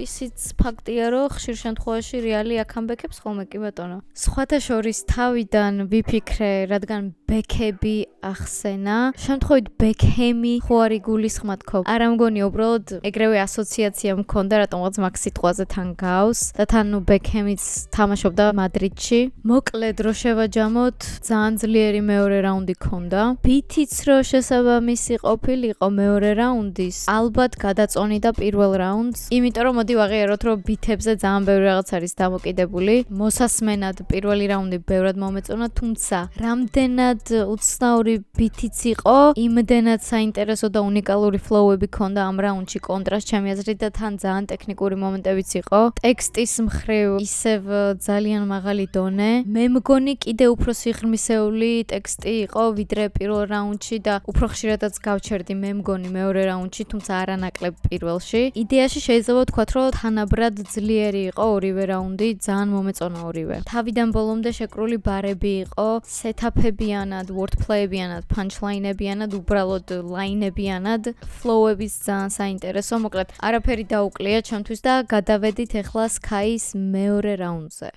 ისიც ფაქტია რომ ხშირ შემთხვევაში რეალი აკამბექებს ხოლმე კი ბატონო. სხვათა შორის თავიდან ვიფიქრე, რადგან ბექები ახსენა, შემთხვევით ბექემი ხო არ იგულისხმად ხო? არ ამგონი უბრალოდ ეგრევე ასოციაცია მქონდა რატომღაც მაგ სიტყვაზე თან გავს და თან ნუ ბექემიც თამაშობდა მადრიდში. მოკლედ რო შევაჯამოთ, ძალიან ძლიერი მეორე რაუნდი ქონდა. ბითიც რო შესაბამისი ყოფილიყო მეორე რაუნდის, ალბათ გადაწონიდა პირველ რაუნდს, იმიტომ რომ მოდი ვაღიაროთ, რომ ბითებზე ძალიან ბევრი რაღაც არის დამოკიდებული. მოსასმენად პირველი რაუნდი ბევრად მომეწონა, თუმცა რამდენად უცნაური ბითიც იყო, იმდენად საინტერესო და უნიკალური ფლოუები ქონდა ამ რაუნდში კონტრას ჩემი აზრით და თან ძალიან ტექნიკური მომენტებიც იყო. ტექსტის მხრივ ისევ ძალიან მაღალი დონე. მე მგონი კიდე უფრო სიღრმისეული ტექსტი იყო ვიდრე პირველ რაუნდში და უფრო ხშირადაც გავჩერდი მე მგონი მეორე რაუნდში, თუმცა არანაკლებ პირველში. იდეაში შეიძლება ვთქვათ, რომ თანაბრად ძლიერი იყო ორივე რაუნდი, ძალიან მომეწონა ორივე. თავიდან ბოლომდე შეკრული ბარები იყო, სეტაპებიანად, wordplay-ებიანად, punchline-ებიანად, უბრალოდ ლაინებიანად, flow-ების ძალიან საინტერესო. მოკლედ, არაფერი დაუკლია ჩემთვის და გადავედით ახლა Sky-ის მეორე რაუნდზე.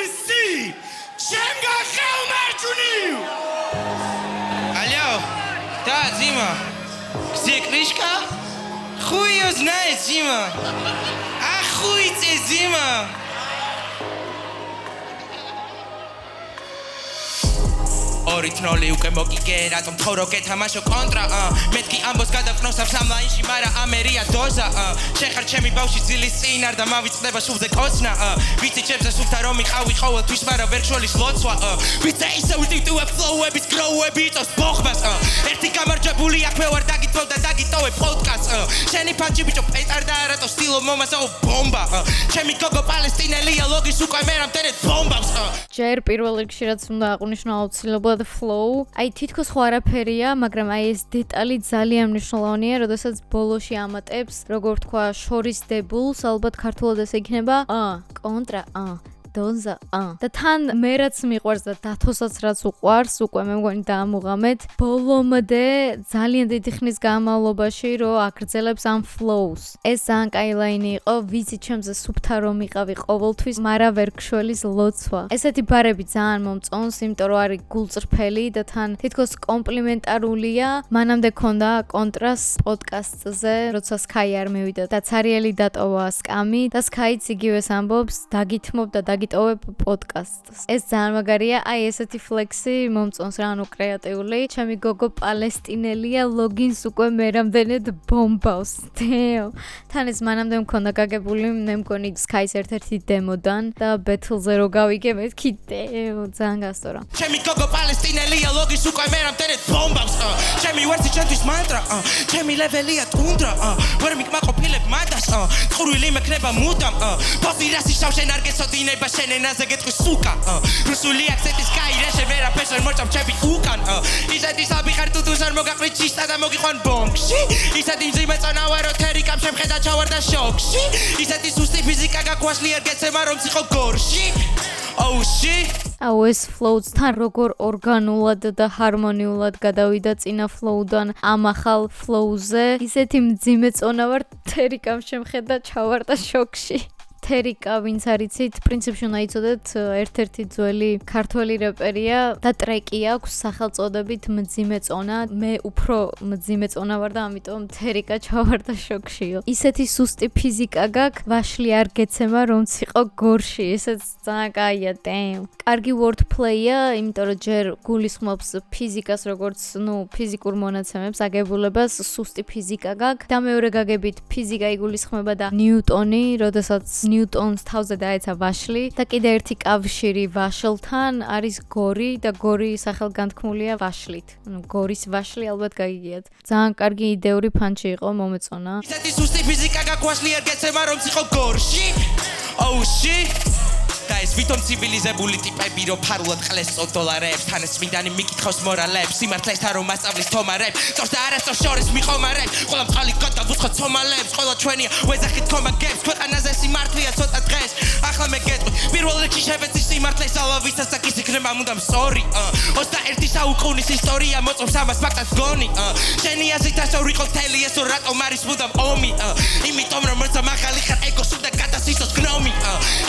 MC! Შემგა ხეუმარჯუნივ! Алло! Да, Дима. Где книжка? Хуй её знает, Дима. Ахуйте, Дима. Originally უკვე მოგიგე რატომ თორო გეთამაშო კონტრა მეთქი ამბოს გადაყნოს ამ ლაინში მარა ამერია დოზა შეხარ ჩემი ბავში ძილის წინ არ და მავიწყდება სულზე კოცნა ვიცი ჩემზე სულთა რომ იყავი ყოველთვის მარა ვერ შოლის ლოცვა ვიცი ისე ვიტუებ ფლოუების გროუები იწოს ბოხბას ერთი გამარჯვებული აქ მე ვარ დაგითხოვ და დაგიტოვებ პოდკასტს შენი ფანჯი ბიჭო პეტარდა რატო სტილო მომასაო ბომბა ჩემი გოგო პალესტინელია ლოგის უკვე მე რამდენად ბომბავს ჯერ პირველ რიგში რაც უნდა აღვნიშნო აუცილებლად flow. აი თითქოს ხო არაფერია, მაგრამ აი ეს დეტალი ძალიან მნიშვნელოვანია, როდესაც ბოლოში ამატებს, როგორ თქვა, შორის დებულს, ალბათ ქართულად ეს იქნება კონტრა დონზა და თან მე რაც მიყვარს და დათოსაც რაც უყვარს, უკვე მე მგონი დაამუღამეთ ბოლომდე ძალიან დიდი ხნის განმავლობაში რომ აგრძელებს ამ flows. ეს ძალიან კაი ლაინი იყო, ვიცი ჩემზე სუფთა რომ იყავი ყოველთვის, მარა ვერ გშველის ლოცვა. ესეთი ბარები ძალიან მომწონს, იმიტომ რომ არის გულწრფელი და თან თითქოს კომპლიმენტარულია. მანამდე ქონდა კონტრას პოდკასტზე, როცა Sky არ მივიდა და ცარიელი დატოვა Scam-ი და Sky-ც იგივეს ამბობს, დაგითმობ და გიტოვებ პოდკასტს. ეს ძალიან მაგარია, აი ესეთი ფლექსი მომწონს რა, ანუ კრეატიული. ჩემი გოგო პალესტინელია, ლოგინს უკვე მე რამდენად ბომბავს. თეო. თან ეს მანამდე მქონდა გაგებული, მე მგონი Sky-ს ერთ-ერთი დემოდან და ბეთლზე რო გავიგე მეთქი თეო, ძალიან გასწორა. ჩემი გოგო პალესტინელია, ლოგინს უკვე მე რამდენად ბომბავს. ჩემი ვერსი ჩემთვის მანტრა, ჩემი ლეველია ტუნდრა. ვერ მიკმაყოფილებ მადას, ყრული მექნება მუდამ. ფოსი რასი შავშენ არ გეცოდინება შენენაზე გეტყვის სუკა რუსული აქცენტის გაირეშე ვერაფერს ვერ მოჭამ ჩემი უკან ისეთი საბი ხარ თუთუს არ მოგაყრით ჩისტა და მოგიყვან ბონკში ისეთი მძიმე წონავა რო თერიკამ შემხედა ჩავარ და შოკში ისეთი სუსტი ფიზიკა გაგვაშლი არ გეცემა რომ ციხო გორში ოუში აუ ეს flows-თან როგორ ორგანულად და ჰარმონიულად გადავიდა წინა flow-დან ამ ახალ flow-ზე. ისეთი მძიმე წონა ვარ, თერიკამ შემხედა ჩავარდა შოქში. თერიკა, ვინც არიცით, პრინციპში უნდა იცოდეთ, ერთ-ერთი ძველი ქართველი რეპერია და ტრეკი აქვს სახელწოდებით მძიმე წონა. მე უფრო მძიმე წონა ვარ და ამიტომ თერიკა ჩავარდა შოქშიო. ისეთი სუსტი ფიზიკა გაქვს, ვაშლი არ გეცემა, რომც იყო გორში. ესეც ძალიან კაია, damn. კარგი wordplay-ია, იმიტომ რომ ჯერ გულისხმობს ფიზიკას, როგორც, ფიზიკურ მონაცემებს, აგებულებას, სუსტი ფიზიკა გაქვს. და მეორე გაგებით ფიზიკა იგულისხმება და ნიუტონი, როდესაც ნიუტონს თავზე დაეცა ვაშლი და კიდე ერთი კავშირი ვაშლთან არის გორი და გორი სახელგანთქმულია ვაშლით. გორის ვაშლი ალბათ გაგიგიათ. ძალიან კარგი იდეური ფანჩი იყო, მომეწონა. ისეთი სუსტი ფიზიკა გაქვს, ვაშლი არ გეცემა, რომც იყო გორში. Oh shit. და ეს ვითომ ცივილიზებული ტიპები რო ფარულად ყლეს $100 თან ეს წმინდანი მიკითხავს მორალებს სიმართლეს თან რომ მასწავლის თომარებს წორს და არასწორს შორის მიყომარებს ყველა მწყალი გადავუცხოთ ცომალებს ყველა ჩვენია ვეძახით კომაგებს ქვეყანაზე სიმართლეა ცოტა დღეს ახლა მე გეტყვი პირველ რიგში შევეცი სიმართლეს ალავისაც და ის იქნება მუდამ სწორი 21 საუკუნის ისტორია მოწმობს ამას ფაქტად გონი შენი აზრით ასორი ყოთელი ეს რატომ არის მუდამ ომი იმიტომ რომ როცა მაღალი ხარ ეგოს უნდა გადასცეს გნომი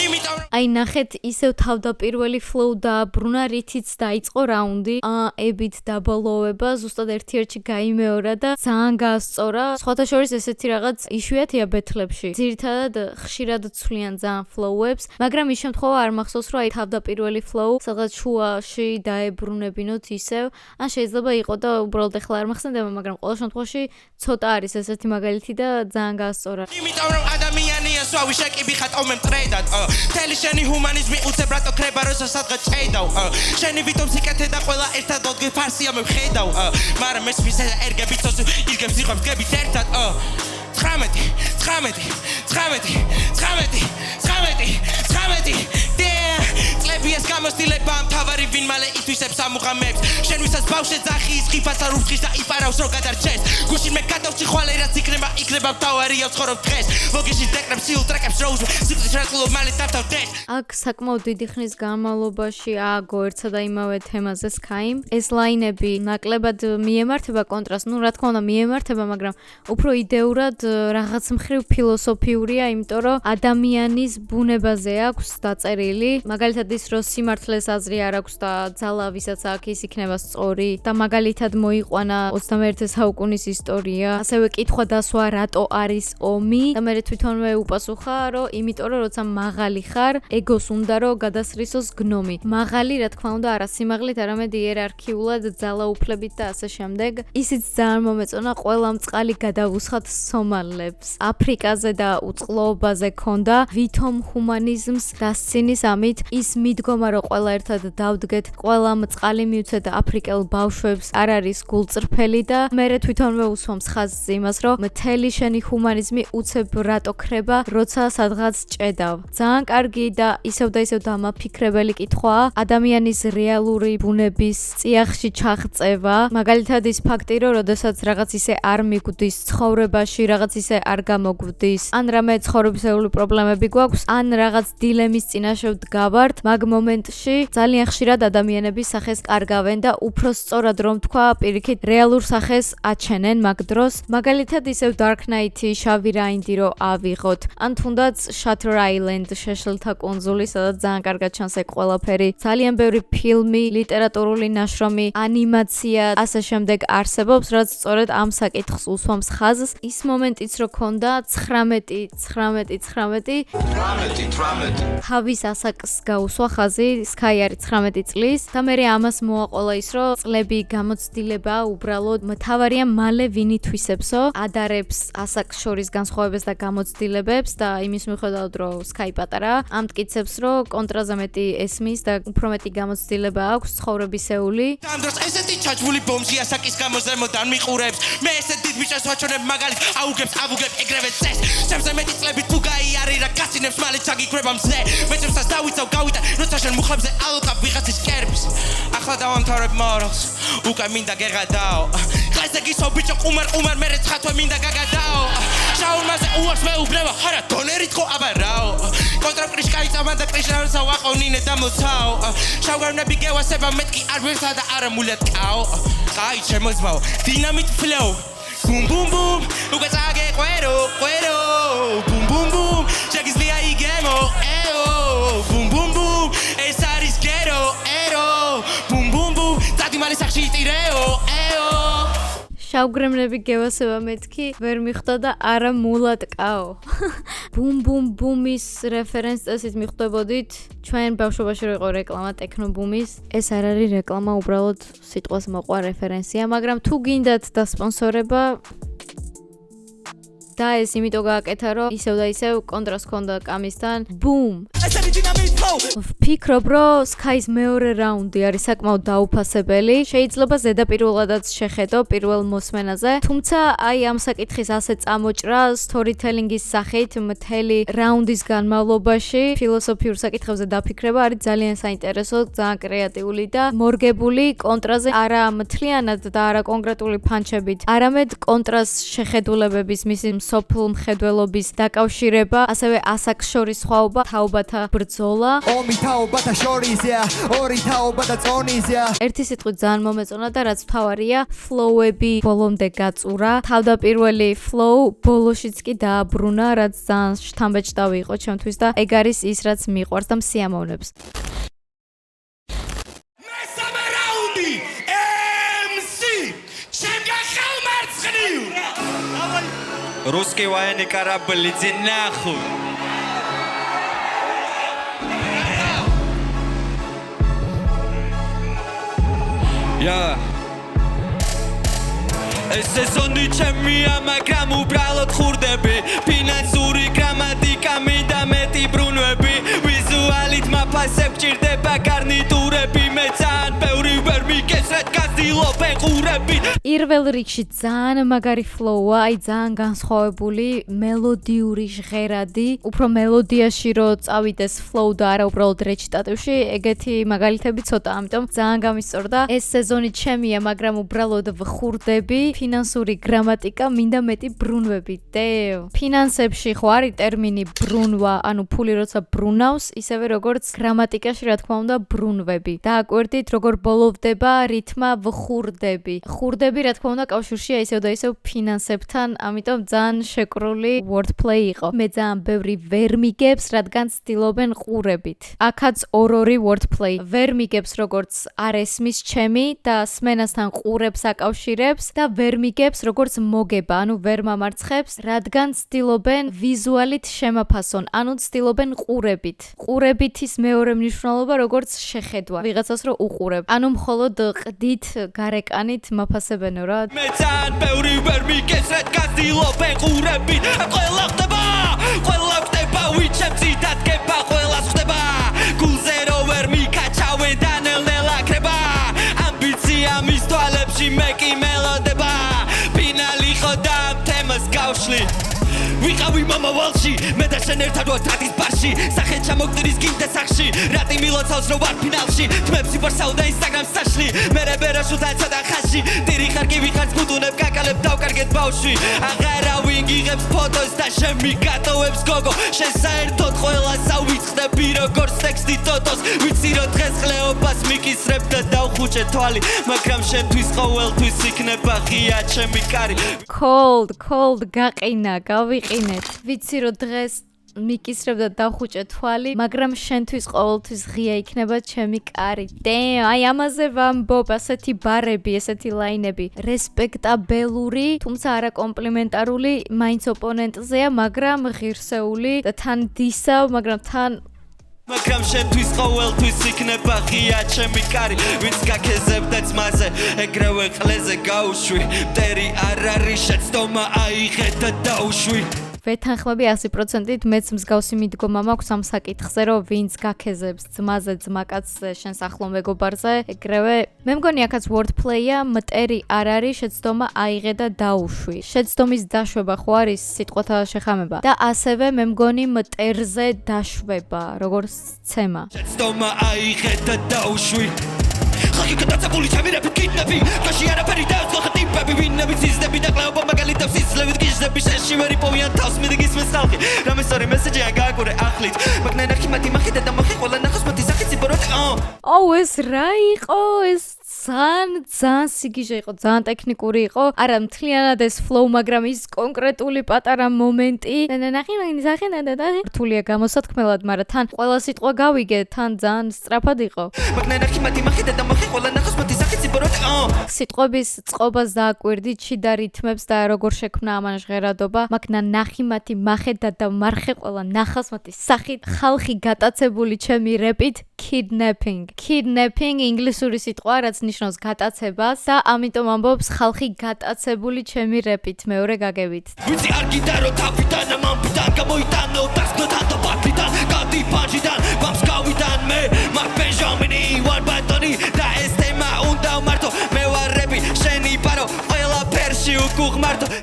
იმიტომ აი ნახეთ ისევ თავდაპირველი flow დააბრუნა რითიც დაიწყო რაუნდი ებით დაბოლოვება ზუსტად ერთ-ერთში გაიმეორა და ძალიან გაასწორა სხვათა შორის ესეთი რაღაც იშვიათია ბეთლებში ძირითადად ხშირად ცვლიან ძალიან flow-ებს მაგრამ ის შემთხვევა არ მახსოვს რომ აი თავდაპირველი flow სადღაც შუაში დაებრუნებინოთ ისევ ან შეიძლება იყო და უბრალოდ ახლა არ მახსენდება მაგრამ ყოველ შემთხვევაში ცოტა არის ესეთი მაგალითი და ძალიან გაასწორა იმიტომ რომ ადამიანია სვავი შეკიბი ხატავ მე მტრედად თელი შენი ჰუმანიზმი უცებ რატო ქრება როცა სადღაც ჭედავ შენი ვითომ სიკეთე და ყველა ერთად ოდგი ფარსია მე ვხედავ მაგრამ ეს მის ერგებით თოს ირგებს იყვებს გებით ერთად 19 წლებიას გამოსtildeება მთავარი ვინ მალე ითვისებს ამუღამებს შენ ვისაც ბავშვი ძახის ხიფას არ უფრთხის და იფარავს რო გადარჩეს გუშინ მე გადავჭი ხვალე რაც იქნება მთავარია ცხოვრობ დღეს ლოგიში დეკრებს სიულ ტრეკებს როუზ სიფრის რატულობ მალე დავთავდეს აქ საკმაოდ დიდი ხნის განმავლობაში ააგო ერთსა და იმავე თემაზე სკაიმ ეს ლაინები ნაკლებად მიემართება კონტრასტს რა თქმა უნდა მიემართება მაგრამ უფრო იდეურად რაღაც მხრივ ფილოსოფიურია იმიტომ რომ ადამიანის ბუნებაზე აქვს დაწერილი მაგალითად ის რომ სიმართლეს აზრი არ აქვს და ძალა ვისაც აქვს ის იქნება სწორი და მაგალითად მოიყვანა 21 საუკუნის ისტორია ასევე კითხვა დასვა რატო არის ომი და მე თვითონვე უპასუხა რომ იმიტომ რომ როცა მაღალი ხარ ეგოს უნდა რომ გადასრისოს გნომი მაღალი რა თქმა უნდა არა სიმაღლით არამედ იერარქიულად ძალაუფლებით და ასე შემდეგ ისიც ძალიან მომეწონა ყველა მწყალი გადავუსხათ სომალებს აფრიკაზე და უწყლობაზე ქონდა ვითომ ჰუმანიზმს დასცინის ამით ის მიდგომა რომ ყველა ერთად დავდგეთ ყველა მწყალი მივცეთ აფრიკელ ბავშვებს არ არის გულწრფელი და მე თვითონვე უსვამს ხაზს იმას რომ მთელი შენი ჰუმანიზმი უცებ რატო ქრება როცა სადღაც ჭედავ ძალიან კარგი და ისევ დამაფიქრებელი კითხვაა ადამიანის რეალური ბუნების წიაღში ჩაღწევა მაგალითად ის ფაქტი რომ როდესაც რაღაც ისე არ მიგვდის ცხოვრებაში რაღაც ისე არ გამოგვდის ან რამე ცხოვრებისეული პრობლემები გვაქვს ან რაღაც დილემის წინაშე ვდგავართ მაგ მომენტში ძალიან ხშირად ადამიანები სახეს კარგავენ და უფრო სწორად რომ თქვა პირიქით რეალურ სახეს აჩენენ მაგ დროს მაგალითად ისევ Dark Knight-ი შავი რაინდი რო ავიღოთ ან თუნდაც Shutter Island შეშლთა კუნძული სადაც ძალიან კარგად ჩანს ეგ ყველაფერი ძალიან ბევრი ფილმი ლიტერატურული ნაშრომი ანიმაცია ასე შემდეგ არსებობს რაც სწორედ ამ საკითხს უსვამს ხაზს ის მომენტიც რო ქონდა 19 თავის ასაკს გაუსვა ხაზი Sky არის 19 წლის და მე ამას მოაყოლა ის რომ წლები გამოცდილება უბრალოდ მთავარია მალე ვინ ითვისებსო ადარებს ასაკს შორის განსხვავებებს და გამოცდილებებს და იმის მიუხედავად რომ Sky პატარა ამ მტკიცებს რომ კონტრაზე მეტი ესმის და უფრო მეტი გამოცდილება აქვს ცხოვრებისეული ამ დროს ესეთი ჩაჭმული ბომჟი ასაკის გამოზემოდან მიყურებს მე ესეთ დიდ ბიჭას ვაჩვენებ მაგალით აუგებს ეგრევე წეს ჩემზე მეტი წლებით თუ გაიარი რა გაცინებს მალე ჩაგიქვება მზე მე ჩემსაც დავიცავ გავიტან როცა შენ მუხლებზე ალყავ ვიღაცის კერპს ახლა დავამთავრებ მორალს უკვე მინდა გეღადაო დღეს ეგისო ბიჭო ყუმარ მე რეცხათვე მინდა გაგადაო შაურმაზე უარს მეუბნება ხარა დონერით ხო აბა რაო კონტრაკტის კაიცამან და კრიშნავსა ვაყოვნინე და მოცაო შავგარნები გევასება მეთქი არ ვერსა და არა მულად კაო კაი შემოძმაო დინამით ფლოუ Boom boom boom, ugatage cuero, boom boom boom, Shakespeare y gemo, boom boom boom, esa risquero, boom boom boom, tati mali sakshi tireo, შავგრემლები გევასება მეთქი ვერ მიხვდა და არა მულად კაო. Boom boom boom-ის რეფერენს წესით მიხვდებოდით ჩვენ ბავშვობაში რო იყო რეკლამა ტექნობუმის ეს არ არის რეკლამა უბრალოდ სიტყვას მოყვა რეფერენსია მაგრამ თუ გინდათ დასპონსორება და ეს იმიტომ გააკეთა რომ ისევ და ისევ კონტრასტ ჰქონდა კამისთან boom ვფიქრობ რომ Sky-ს მეორე რაუნდი არის საკმაოდ დაუფასებელი შეიძლება ზედაპირველადაც შეხედო პირველ მოსმენაზე თუმცა აი ამ საკითხის ასე წამოჭრა storytelling-ის სახით მთელი რაუნდის განმავლობაში ფილოსოფიურ საკითხებზე დაფიქრება არის ძალიან საინტერესო ძალიან კრეატიული და მორგებული კონტრაზე არა მთლიანად და არა კონკრეტული ფანჩებით არამედ კონტრასტ შეხედულებების მისი სოფლ მხედველობის დაკავშირება ასევე ასაკს შორის სხვაობა თაობათა ბრძოლა ომი თაობათა შორისია ორი თაობათა წონისია ერთი სიტყვით ძალიან მომეწონა და რაც მთავარია ფლოუები ბოლომდე გაწურა თავდაპირველი ფლოუ ბოლოშიც კი დააბრუნა რაც ძალიან შთამბეჭდავი იყო ჩემთვის და ეგ არის ის რაც მიყვარს და მსიამოვნებს მესამე რაუნდი MC შემდგა ხალმარცხნივ Русский военный корабль иди нахуй Я ეს სეზონი ჩემია მაგრამ უბრალოდ ხურდები ფინანსური გრამატიკა მინდა მეტი ბრუნვები ვიზუალით მაფასებ ჭირდება გარნიტურები მე ძალიან ბევრი ვერ მიგეს რადგან ძილობენ ყურები პირველ რიგში ძალიან მაგარი ფლოუა აი ძალიან განსხვავებული მელოდიური ჟღერადი უფრო მელოდიაში რო წავიდეს ფლოუ და არა უბრალოდ რეჩიტატივში ეგეთი მაგალითები ცოტა ამიტომ ძალიან გამისწორდა ეს სეზონი ჩემია მაგრამ უბრალოდ ვხურდები ფინანსური გრამატიკა მინდა მეტი ბრუნვები დეო ფინანსებში ხო არის ტერმინი ბრუნვა ანუ ფული როცა ბრუნავს ისევე როგორც გრამატიკაში რა თქმა უნდა ბრუნვები დააკვირდით როგორ ბოლოვდება რითმა ვხურდები ხურდები რა თქმა უნდა კავშირშია ისევ და ისევ ფინანსებთან ამიტომ ძალიან შეკრული wordplay იყო მე ძალიან ბევრი ვერ მიგებს რადგან ცდილობენ ყურებით აქაც ორ-ორი wordplay ვერ მიგებს როგორც არ ესმის ჩემი და სმენასთან ყურებს აკავშირებს და ვერ მიგებს როგორც მოგება, ანუ ვერ მამარცხებს, რადგან ცდილობენ ვიზუალით შემაფასონ, ანუ ცდილობენ ყურებით. ყურებითის მეორე მნიშვნელობა როგორც შეხედვა, ვიღაცას რო უყურებ. ანუ მხოლოდ ყდით, გარეკანით მაფასებენო რა. მე ძალიან ბევრი ვერ მიგეს, რადგან ცდილობენ ყურებით. ყველა ხდება, ვიჩემ ციტატკება, ყველას ხდება. გულზე რო ვერ მიკაჩავენ და ნელ-ნელა ქრება. ამბიცია მის თვალებში მე კი მელოდება. ვიყავი მომავალში მე და შენ ერთად ვარ თათის ბარში სახე ჩამოგდრის გინდა სახში რატი მილოცავს რო ვარ ფინალში თმებს იფარსავ და ინსტაგრამ საშლი მე რებერაშუთა ცოტა ხაში ტირი ხარ კი ვიხარ გუდუნებ კაკალებ დავკარგეთ ბავშვი აღარავინ გიღებს ფოტოს და შენ მიგატოვებს გოგო შენ საერთოდ ყველას ავიწყდები როგორც ტექსტი ტოტოს ვიცი რომ დღეს ხლეობას მიკისრებ და დავხუჭე თვალი მაგრამ შენთვის ყოველთვის იქნება ღია ჩემი კარი cold გაყინა გავიყინეთ ვიცი რომ დღეს მიკისრებ და დავხუჭე თვალი მაგრამ შენთვის ყოველთვის ღია იქნება ჩემი კარი დემ აი ამაზე ვამბობ ასეთი ბარები ესეთი ლაინები რესპექტაბელური თუმცა არა კომპლიმენტარული მაინც ოპონენტზეა მაგრამ ღირსეული და თან დისავ მაგრამ თან მაგრამ შენთვის ყოველთვის იქნება ღია ჩემი კარი ვინც გაქეზებდა ძმაზე ეგრევე ყლეზე გაუშვი მტერი არ არის შეცდომა აიღე და დაუშვი ვეთანხმები 100%-ით მეც მსგავსი მიდგომა მაქვს ამ საკითხზე რომ ვინც გაქეზებს ძმაზე ძმაკაცზე შენს ახლო მეგობარზე ეგრევე მე მგონი აქაც wordplay-ა მტერი არ არის შეცდომა აიღე და დაუშვი შეცდომის დაშვება ხო არის სიტყვათა შეხამება და ასევე მე მგონი მტერზე დაშვება როგორც ცემა შეცდომა აიღე და დაუშვი ხალხი გადაცებული ჩემი რეპით კიდნები გაში არაფერი დაუწყო ხტიპები ვინ მეგობრები შენში ვერ იპოვიან თავს მიდგისმის ხალხი რამე სწორი მესეჯია გააკურე ახლით მაგნაი ნახი მათი მახედა და მოხი ყველა ნახოს მათი სახით სიბოროტე ეს რა იყო ეს ძალიან სიგიჟე იყო ძალიან ტექნიკური იყო არა მთლიანად ეს flow მაგრამ ის კონკრეტული პატარა მომენტი ნახი მაგის სახით და რთულია გამოსათქმელად მაგრამ თან ყველა სიტყვა გავიგე თან ძალიან სწრაფად იყო მაგნაი ნახი მათი მახედა და მოხი ყველა ნახოს მათი სახით სიბოროტე სიტყვების წყობას დააკვირდი ჩიდა რითმებს და როგორ შექმნა ამან ჟღერადობა მაგნა ნახი მათი მახედა და მარხე ყველა ნახავს მათი სახით ხალხი გატაცებული ჩემი რეპით kidnapping ინგლისური სიტყვა რაც ნიშნავს გატაცებას და ამიტომ ამბობს ხალხი გატაცებული ჩემი რეპით მეორე გაგებით ვიცი არ გიტარო თავიდან მამბიდან გამოიტანო დასკნოთან და ბაკიდან გადი პანჯიდან ბამს გავიდან მე მაგ ბენჟამინი ვარ ბატონი და ეს თემა უნდა მარტო მე ვარ რეპი შენი პარო ყველა ფერში უკუღმართო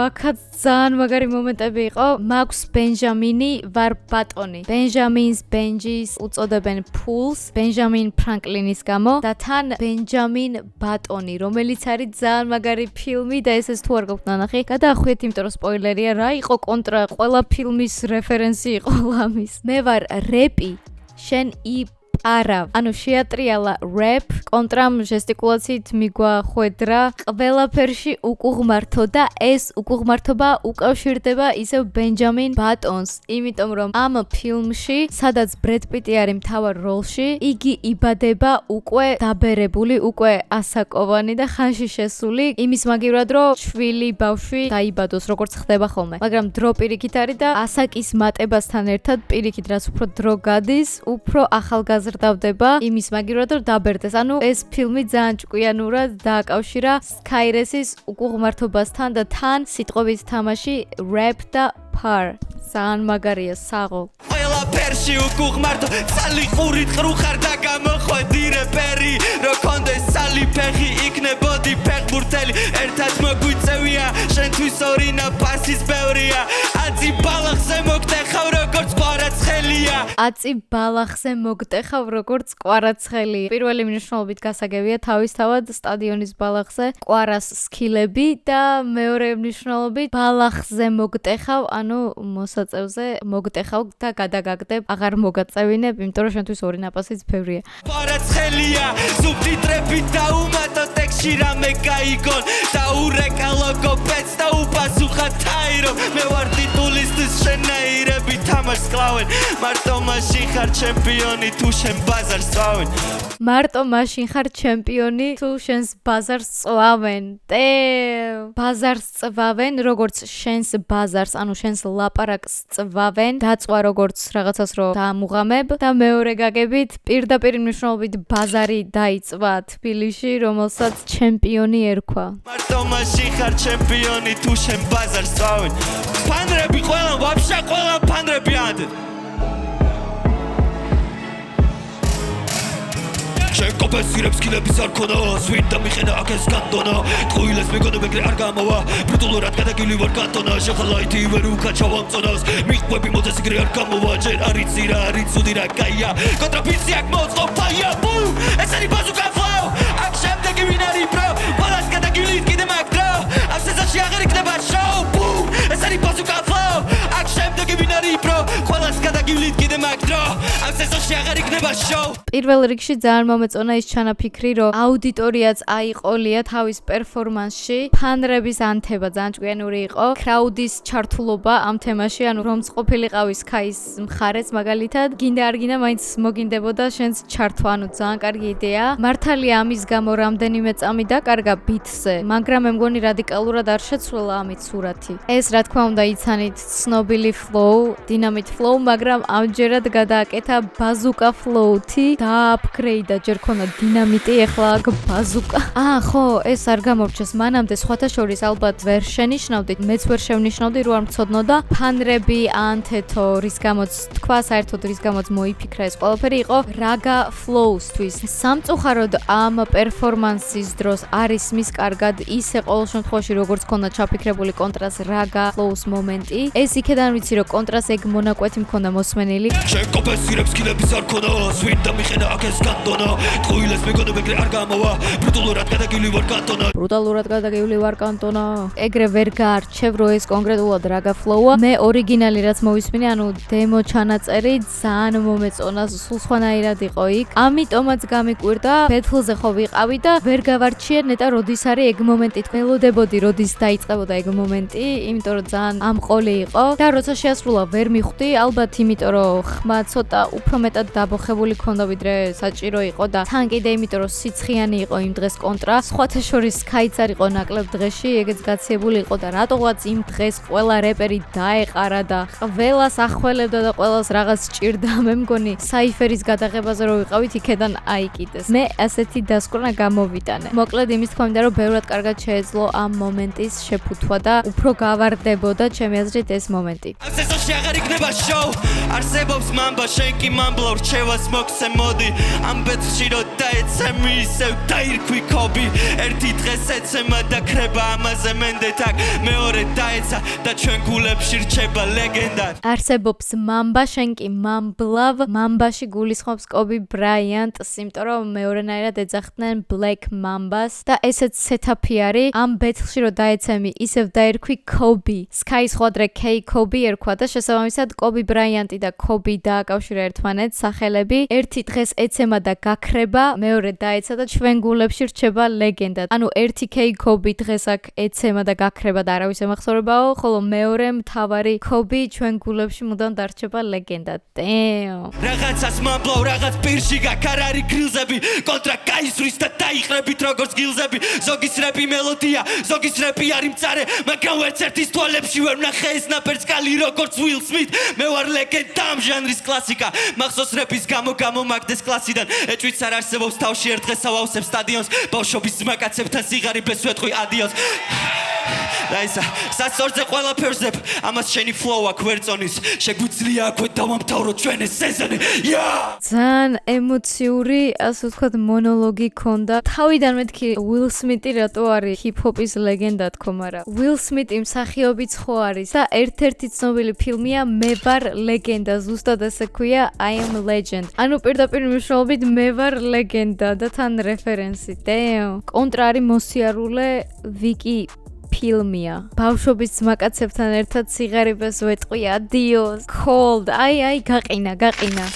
აქაც ძალიან მაგარი მომენტები იყო მაქვს ბენჟამინი ვარ ბატონი ბენჟამინს ბენჯის უწოდებენ ფულს ბენჟამინ ფრანკლინის გამო და თან ბენჯამინ ბატონი რომელიც არის ძალიან მაგარი ფილმი და ეს თუ არ გაქვთ ნანახი გადაახვიეთ იმიტომ რომ სპოილერია რა იყო კონტრა ყველა ფილმის რეფერენსი იყო ლამის მე ვარ რეპი შენ ანუ შეატრიალა rap კონტრამ ჟესტიკულაციით მიგვახვედრა ყველაფერში უკუღმართო და ეს უკუღმართობა უკავშირდება ისევ ბენჯამინ ბატონს იმიტომ რომ ამ ფილმში სადაც ბრედ პიტი არის მთავარ როლში იგი იბადება უკვე დაბერებული უკვე ასაკოვანი და ხანში შესული იმის მაგივრად რომ შვილი ბავშვი დაიბადოს როგორც ხდება ხოლმე მაგრამ დრო პირიქით არის და ასაკის მატებასთან ერთად პირიქით რაც უფრო დრო გადის უფრო ახალგაზრდავდება იმის მაგივრად რომ დაბერდეს ანუ ეს ფილმი ძალიან ჭკვიანურად დააკავშირა სკაირესის უკუღმართობასთან და თან სიტყვების თამაში rap და par ძალიან მაგარია საღო ყველა ფერში უკუღმართო სალი ყურით ყრუხარ და გამოხვედი რეპერი რო კონდეს სალი ფეხი იქნებოდი ფეხბურთელი ერთად მოგვიწევია შენთვის ორი ნაფასის ბევრია აცი ბალახზე მოგტეხავ როგორც კვარაცხელია აცი ბალახზე მოგტეხავ როგორც კვარაცხელია პირველი მნიშვნელობით გასაგებია თავისთავად სტადიონის ბალახზე კვარას სქილები და მეორე მნიშვნელობით ბალახზე მოგტეხავ ანუ მოსაწევზე მოგტეხავ და გადაგაგდებ აღარ მოგაწევინებ იმიტომ რომ შენთვის ორი ნაფასიც ბევრია კვარაცხელია სუბტიტრები დაუმატო ტექსტში რამე გაიგონ და ურეკა ლოგოპედს და უპასუხა თაირო მე ვარ ტიტულისტის შენაირები თამაშს კლავენ მარტო მაშინ ხარ ჩემპიონი თუ შენ ბაზარს წვავენ მარტო მაშინ ხარ ჩემპიონი თუ შენს ბაზარს წვავენ ბაზარს წვავენ როგორც შენს ბაზარს ანუ შენს ლაპარაკს წვავენ დაწვა როგორც რაღაცას რო დაამუღამებ და მეორე გაგებით პირდაპირ მნიშვნელობით ბაზარი დაიწვა თბილისში რომელსაც ჩემპიონი ერქვა მარტო მაშინ ხარ ჩემპიონი თუ შენ ბაზარს წვავენ ფანრები ყველა ვაფშე ყველა ფანრები ანდ შეკოპესირებს კილების არ ქონა ვინ და მიხენა აქეს კანტონა ტყუილეს მეგონა მეგრე არ გამოვა ბრუტულურად გადაგილი ვარ კანტონა შეხალაითი ვერ უკაჩავ ამწონავს მიყვები მოწესიგრე არ გამოვა ჯერ არიცი რა არის ცუდი რა კაია კონტრაფიცი აქ მოწყობაია ბუ ეს არის ბაზუკა ფლოუ აქ შემდეგი ვინ არის პრო ბალას გადაგილით კიდე მაგ დრო ამ სეზონში აღარ იქნება შოუ ბუ ეს არის ბაზუკა ფლოუ აქ შემდეგი ვინ არის პრო ყველას გადაგილით კიდე მაგ დრო ამ სეზონში აღარ იქნება შოუ პირველ რიგში ძალიან მომეწონა ის ჩანაფიქრი რომ აუდიტორიაც აიყოლია თავის პერფორმანსში ფანრების ანთება ძალიან ჭკვიანური იყო კრაუდის ჩართულობა ამ თემაში ანუ რომც ყოფილიყავი სკაის მხარეც მაგალითად გინდა არ გინდა მაინც მოგინდებოდა შენს ჩართვა ანუ ძალიან კარგი იდეა მართალია ამის გამო რამდენიმე წამი დაკარგა ბიტზე მაგრამ მე მგონი რადიკალურად არ შეცვლა ამით სურათი ეს რა თქმა უნდა იცანით ცნობილი flow დინამით flow მაგრამ ამჯერად გადააკეთა ბაზუკა flow-თი დააპგრეიდა ჯერ ქონა დინამიტი ეხლა აქ ბაზუკა ხო ეს არ გამორჩეს მანამდე სხვათა შორის ალბათ ვერ შენიშნავდით მეც ვერ შევნიშნავდი რო არ მცოდნოდა ფანრები ანთეთო რის გამოც თქვა საერთოდ რის გამოც მოიფიქრა ეს ყველაფერი იყო რაგა flows-თვის სამწუხაროდ ამ პერფორმანსის დროს არის მის კარგად ისე ყოველ შემთხვევაში როგორც ქონდა ჩაფიქრებული კონტრას რაგა flows მომენტი ეს იქედან ვიცი რომ კონტრას ეგ მონაკვეთი მქონდა მოსმენილი შეკოპესი ვიგრებს კილების არ ქონა სვით და მიხენა აქეს კანტონა ტყუილეს მეგონა მეგრე არ გამოვა ბრუტალურად გადაგილი ვარ კანტონა ბრუტალურად გადაგიული ვარ კანტონა ეგრე ვერ გაარჩევ რო ეს კონკრეტულად რა გაფლოვა მე ორიგინალი რაც მოვისმინე ანუ დემო ჩანაწერი ძალიან მომეწონა სულ სხვანაირად იყო იქ ამიტომაც გამიკვირდა ბეთლზე ხო ვიყავი და ვერ გავარჩიე ნეტა როდის არის ეგ მომენტი ველოდებოდი როდის დაიწყებოდა ეგ მომენტი იმიტომ რომ ძალიან ამყოლი იყო და როცა შეასრულა ვერ მიხვდი ალბათ იმიტომ რომ ხმა ცოტა უფრო მეტად დაბოხებული ქონდა ვიდრე საჭირო იყო და თან კიდე იმიტომ რომ სიცხიანი იყო იმ დღეს კონტრა სხვათა შორის Skype არ იყო ნაკლებ დღეში ეგეც გაციებული იყო და რატოღაც იმ დღეს ყველა რეპერი დაეყარა და ყველას ახველებდა და ყველას რაღაც ჭირდა მე მგონი საიფერის გადაღებაზე რო ვიყავით იქედან აიკიდეს მე ასეთი დასკვნა გამოვიტანე მოკლედ იმის თქმა უნდა რომ ბევრად კარგად შეეძლო ამ მომენტის შეფუთვა და უფრო გავარდებოდა ჩემი აზრით ეს მომენტი ამ სეზონში აღარ იქნება შოუ არსებობს მამბა შენ კი მამბლა რჩევას მოგცე მოდი ამ ბეთლში რო დაეცემი ისევ დაირქვი კობი ერთი დღეს ეცემა და ქრება ამაზე მენდეთაკ მეორე დაეცა და ჩვენ გულებში რჩება ლეგენდა არსებობს მამბა შენ კი მამბლავ მამბაში გულისხმობს კობი ბრაიანტს იმიტომ რომ მეორენაირად ეძახდნენ Black Mambas და ესეც სეტაპი არის ამ ბეთლში რო დაეცემი ისევ დაირქვი კობი Sky სხვადრე K კობი ერქვა და შესაბამისად კობი ბრაიანტი და კობი დააკავშირა ერთმანეთს სახელები ერთი დღეს ეცემა და გაქრება მეორე დაეცა და ჩვენ გულებში რჩება ლეგენდა ანუ ერთი K კობი დღეს აქ ეცემა და გაქრება და არავის ემახსოვრებაო ხოლო მეორე მთავარი კობი ჩვენ გულებში მუდამ დარჩება ლეგენდა დემ რაღაცას მამბლავ რაღაც პირში გაქარარი გრილზები კონტრა გაისვრის და დაიხრებით როგორც გილზები ზოგის რეპი მელოდია ზოგის რეპი არის მწარე მაგრამ ვერც ერთის თვალებში ვერ ვნახე ეს ნაპერწკალი როგორც Will Smith მე ვარ ლეგენდა ამ ჟანრის კლასიკა მახსოვს რეპის გამო გამომაგდეს კლასიდან ეჭვიც არ არსებობს თავში ერთ დღეს ავავსებ სტადიონს ბავშვობის ძმაკაცებთან სიღარიბეს ვეთყვი ადიოს და ისა სასწორზე ყველაფერზე ამას შენი ფლოუ აქ ვერწონის შეგვიძლია აქვე დავამთავრო ჩვენ ეს სეზონი ძალიან ემოციური ასე ვთქვათ მონოლოგი ქონდა თავიდან მეთქი Will Smith-ი რატო არის ჰიპ-ჰოპის ლეგენდა თქო მაგრამ Will Smith-ი მსახიობიც ხო არის და ერთ-ერთი ცნობილი ფილმია მე ვარ ლეგენდა ზუსტად ესე ქვია I am legend ანუ პირდაპირ მნიშვნელობით მე ვარ ლეგენდა და თან რეფერენსი დემ კონტრა არის მოსიარულე ვიკი ფილმია ბავშვობის ძმაკაცებთან ერთად სიღარიბეს ვეთყვი ადიოს cold აი გაყინა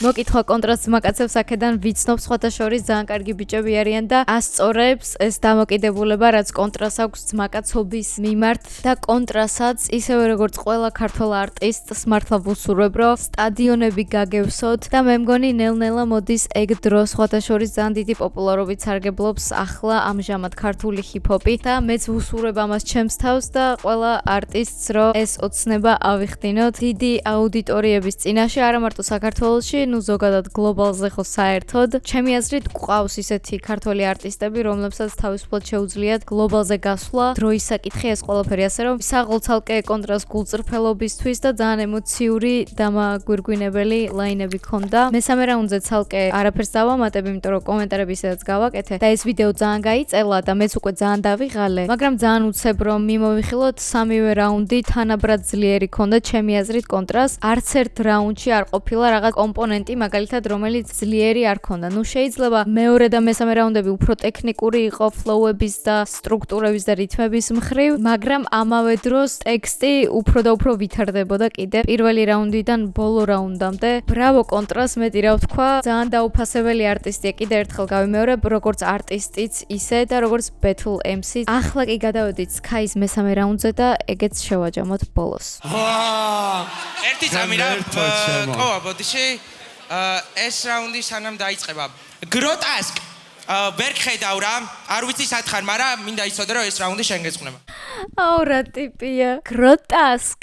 მოკითხვა კონტრას ძმაკაცებს აქედან ვიცნობ სხვათა შორის ძალიან კარგი ბიჭები არიან და ასწორებს ეს დამოკიდებულება რაც კონტრას აქვს ძმაკაცობის მიმართ და კონტრასაც ისევე როგორც ყველა ქართველ არტისტს მართლა ვუსურვებ რომ სტადიონები გაგევსოთ და მე მგონი ნელ-ნელა მოდის ეგ დრო სხვათა შორის ძალიან დიდი პოპულარობით სარგებლობს ახლა ამჟამად ქართული ჰიპ-ჰოპი და მეც ვუსურვებ ამას ჩემს თავს და ყველა არტისტს რომ ეს ოცნება ავიხდინოთ დიდი აუდიტორიების წინაშე არა მარტო საქართველოში ნუ ზოგადად გლობალზე ხო საერთოდ ჩემი აზრით გვყავს ისეთი ქართველი არტისტები რომლებსაც თავისუფლად შეუძლიათ გლობალზე გასვლა დროის საკითხი ეს ყველაფერი ასე რომ საღოლცალკე კონტრას გულწრფელობისთვის და ძალიან ემოციური დამაგვირგვინებელი ლაინები ქონდა მესამე რაუნდზე ცალკე არაფერს დავამატებ იმიტომ რომ კომენტარები ისედაც გავაკეთე და ეს ვიდეო ძალიან გაიწელა და მეც უკვე ძალიან დავიღალე მაგრამ ძალიან უცებ რომ მიმოვიხილოთ სამივე რაუნდი თანაბრად ძლიერი ქონდა ჩემი აზრით კონტრას არც ერთ რაუნდში არ ყოფილა რაღაც კომპონენტი მაგალითად რომელიც ძლიერი არ ქონდა ნუ შეიძლება მეორე და მესამე რაუნდები უფრო ტექნიკური იყო ფლოუების და სტრუქტურების და რითმების მხრივ მაგრამ ამავე დროს ტექსტი უფრო და უფრო ვითარდებოდა კიდე პირველი რაუნდიდან ბოლო რაუნდამდე ბრავო კონტრას მეტი რა ვთქვა ძალიან დაუფასებელი არტისტია კიდე ერთხელ გავიმეორებ როგორც არტისტიც ისე და როგორც battle MC ახლა კი გადავედით Sky-ს მესამე რაუნდზე და ეგეც შევაჯამოთ ბოლოს. ერთი წამი რა ყოა ბოდიში ეს რაუნდი სანამ დაიწყება. გროტასკ ვერ ხედავ რა არ ვიცი სათხარ მაგრამ მინდა იცოდე რომ ეს რაუნდი შენ გეწყნება. აუ რა ტიპია გროტასკ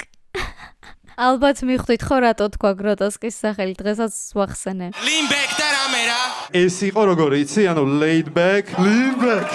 ალბათ მიხვდით ხო რატო თქვა გროტასკის სახელი დღესაც ვახსენე. ლინბეკ და რამე რა ეს იყო როგორ იცი ანუ laid back ლინბეკ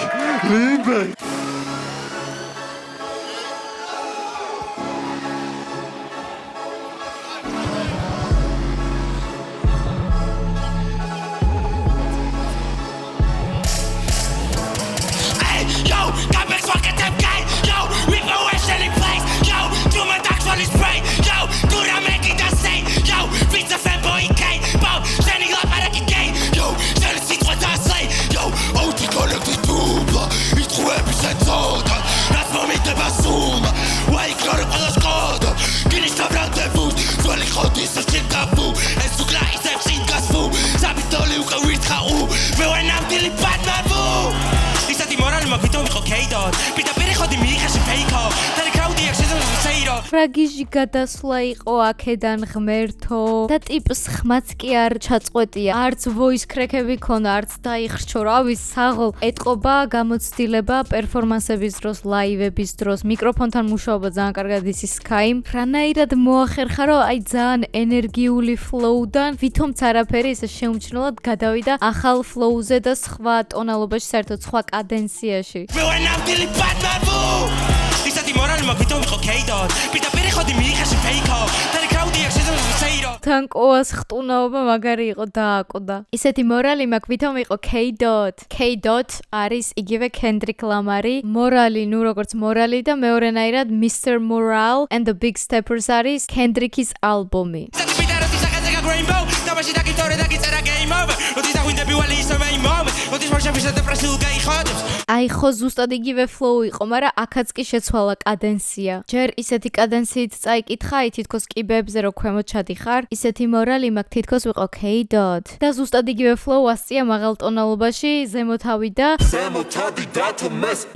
ხრაგიჟი გადასვლა იყო აქედან ღმერთო და ტიპს ხმაც კი არ ჩაწყვეტია. არც voice crack-ები ქონა, არც დაიხრჩო, რავი, საღოლ. ეტყობა გამოცდილება პერფორმანსების დროს, ლაივების დროს, მიკროფონთან მუშაობა ძალიან კარგად იცის Skype. რანაირად მოახერხა, რომ აი ძალიან ენერგიული flow-დან ვითომც არაფერი ესე შეუმჩნევლად გადავიდა ახალ flow-ზე და სხვა ტონალობაში, საერთოდ სხვა კადენციაში. მე ვარ ნამდვილი ბატმაბუ ისეთი მორალი მაქვს ვითომ ვიყო კეიდოდ პირდაპირ ხოდი მიიხაში ფეიქო და კრაუდი აქ შეძერო თან ყოას ხტუნაობა მაგარი იყო დააკოდა. ისეთი მორალი მაქვს ვითომ ვიყო K-dot. K-dot არის იგივე Kendrick Lamar-ი. მორალი, ნუ როგორც მორალი და მეორენაირად Mr. Moral and the Big Steppers არის Kendrick-ის ალბომი. ისეთი პიტაროთი სახეზე გრეინბოუ დავაში დაგიტორე დაგიწერა game over ოდის დაგვინდები ვალი ისე მე moment ოდის ვარშავისა დეპრესიულ გაიხოდებს აი ხო ზუსტად იგივე flow იყო, მაგრამ აქაც კი შეცვალა კადენცია. ჯერ ისეთი კადენციით წაიკითხა, აი თითქოს კიბებზე რო ქვემოთ ჩადიხარ, ისეთი მორალი მაქვს თითქოს ვიყო K-dot. და ზუსტად იგივე flow ასწია მაღალ ტონალობაში, ზემოთავი და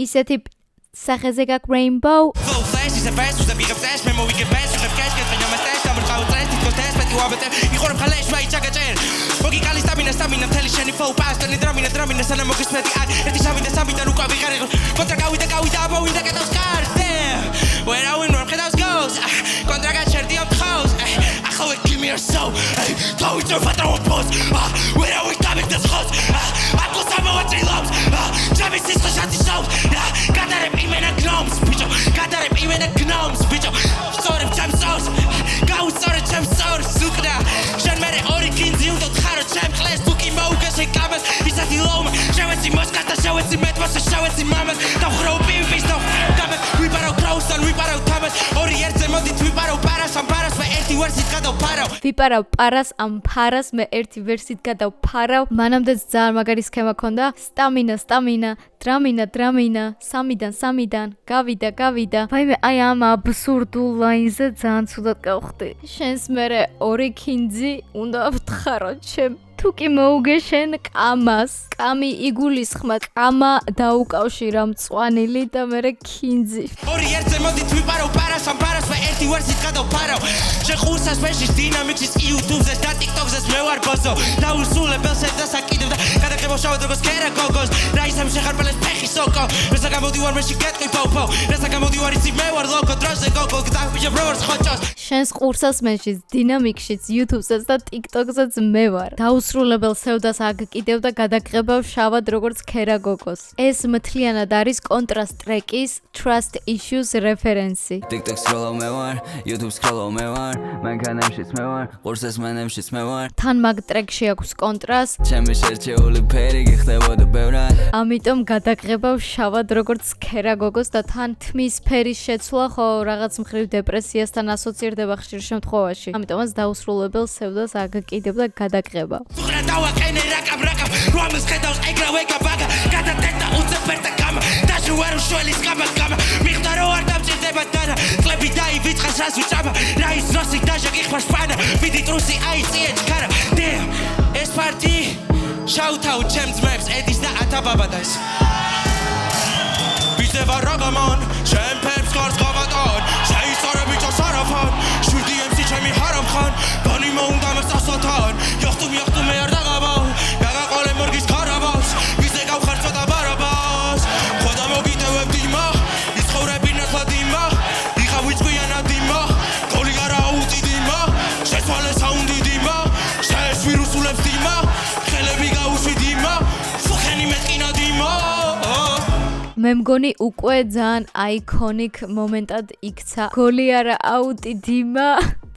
ისეთი სახეზე გაქვს Rainbow. flow flash is a fast with a big obsessed memo we get best with a cash get when you're my stash I'm gonna go test it test but you have it იხორ ხალეშ მაი ჩაგაჭერ მოგი კალი სტამინა მთელი შენი flow past and დრამინა სანა მოგისმეტი აქ ერთი შავი და სამი და რუკა ვიყარე კონტრა გავიდა აბოვინდა კეთავს კარს damn where I win where head goes კონტრა გაჩერდი ამ ხავს ახლა give me your soul თავი წერ ფატაო post where I win coming this house აკო სამოვაწი loves ჯამის ის ხაშატი shows გადარებ იმენა gnomes bitch გადარებ იმენა gnomes bitch სწორებ ჩემ source გაუსწორე ჩემ source სუკდა შენ მე ორი კინძი უნდა ხარო ჩემ კლეს თუკი მოუგეს ეკამეს ისეთი ლომა შევეცი მოსკატა შევეცი მეტმოსა შევეცი მამას და ხროუ პიპის და გამეს ვიპარავ კრაუსთან ვიპარავ თამას ორი ერთზე მოდით ვიპარავ პარას ამ პარას მე ერთი ვერსით გადავფარავ ვიპარავ პარას ამ ფარას მე ერთი ვერსით გადავფარავ. მანამდეც ძალიან მაგარი სქემა ქონდა. სტამინა დრამინა სამიდან გავიდა ვაიმე აი ამ აბსურდულ ლაინზე ძალიან ცუდად გავხდი. შენს მერე ორი კინძი უნდა ვთხარო ჩემ თუკი მოუგე შენ კამას კამი იგულისხმა კამა დაუკავშირა მწვანილი და მერე კინძი ორი ერთზე მოდით ვიპარავ პარას ამ პარას მე ერთი ვერსით გადავფარავ შეხურსას მეშის დინამიკის YouTube-ზე და TikTok-ზე მე ვარ ბოზო დაუსულებელს და საკიდებ და გადაგებავ შავად როგორც კერა გოგოს რა ისამ შეხარბალეს ფეხი სოკო რასა გამოდივარ მეში გეტყვი პოპო რასა გამოდივარ იცი მე ვარ ლოკო დროზე გოგო გდავიჯე ბრორს ხოჭოს შენს ყურსას მეშის დინამიკშიც YouTube-ზეც და TikTok-ზეც მე ვარ დაუსრულებელ სევდას აგკიდევ და გადაგღებავ შავად როგორც კერა გოგოს ეს მთლიანად არის კონტრასტ ტრეკის Trust Issues რეფერენსი TikTok scroll მე ვარ YouTube scroll მე ვარ მანქანაშიც მე ვარ ყურსას მანემშიც მე ვარ თან მაგ ტრეკში აქვს კონტრასტ ჩემი შერჩეული ფერი გიხდებოდა ბევრად ამიტომ გადაგღებავ შავად როგორც კერა გოგოს და თან თმის ფერის შეცვლა ხო რაღაც მხრივ დეპრესიასთან ასოცირდება ხშირ შემთხვევაში ამიტომაც დაუსრულებელ სევდას აგკიდებ და გადაგღებავ რა დავაყენე რაკა რომის ხედავს ეგრავე გაბაგა გადატეტა უცებერტა გამა დაშუ არ უშველის გამა მიხდა რო არ დამჭირდება დანა კლები დაივიწყას რას უჭამა რა ის როსი დაჟა გიხმარ სპანა მიდი ტრუსი აიწიე ჩქარა damn ეს პარტი შაუთაუ ჩემ ძმებს ედის და ათაბაბადას ვიზევა როგამონ შენ ფერს ხარს გავატონ შეისწორე ბიჭო სარაფან შვიდი MC ჩემი ჰარამხან ბანი მოუნდა მასასოთან යახტუმ არ დაღაბავ გაგაყოლე მორგის კარაბავს ვიზე გავხარ ცოტა ბარაბას ხოდა მოგიტევებ დიმა იცხოვრები ნათლად იმა იხა ვიწყვიანა დიმა გოლი არა აუტი დიმა შეცვალე საუნდი დიმა შეს ვირუსულებს დიმა ხელები გაუშვი დიმა ფუხენი მეტკინა დიმა მე მგონი უკვე ძალიან აიკონიკ მომენტად იქცა გოლი არა აუტი დიმა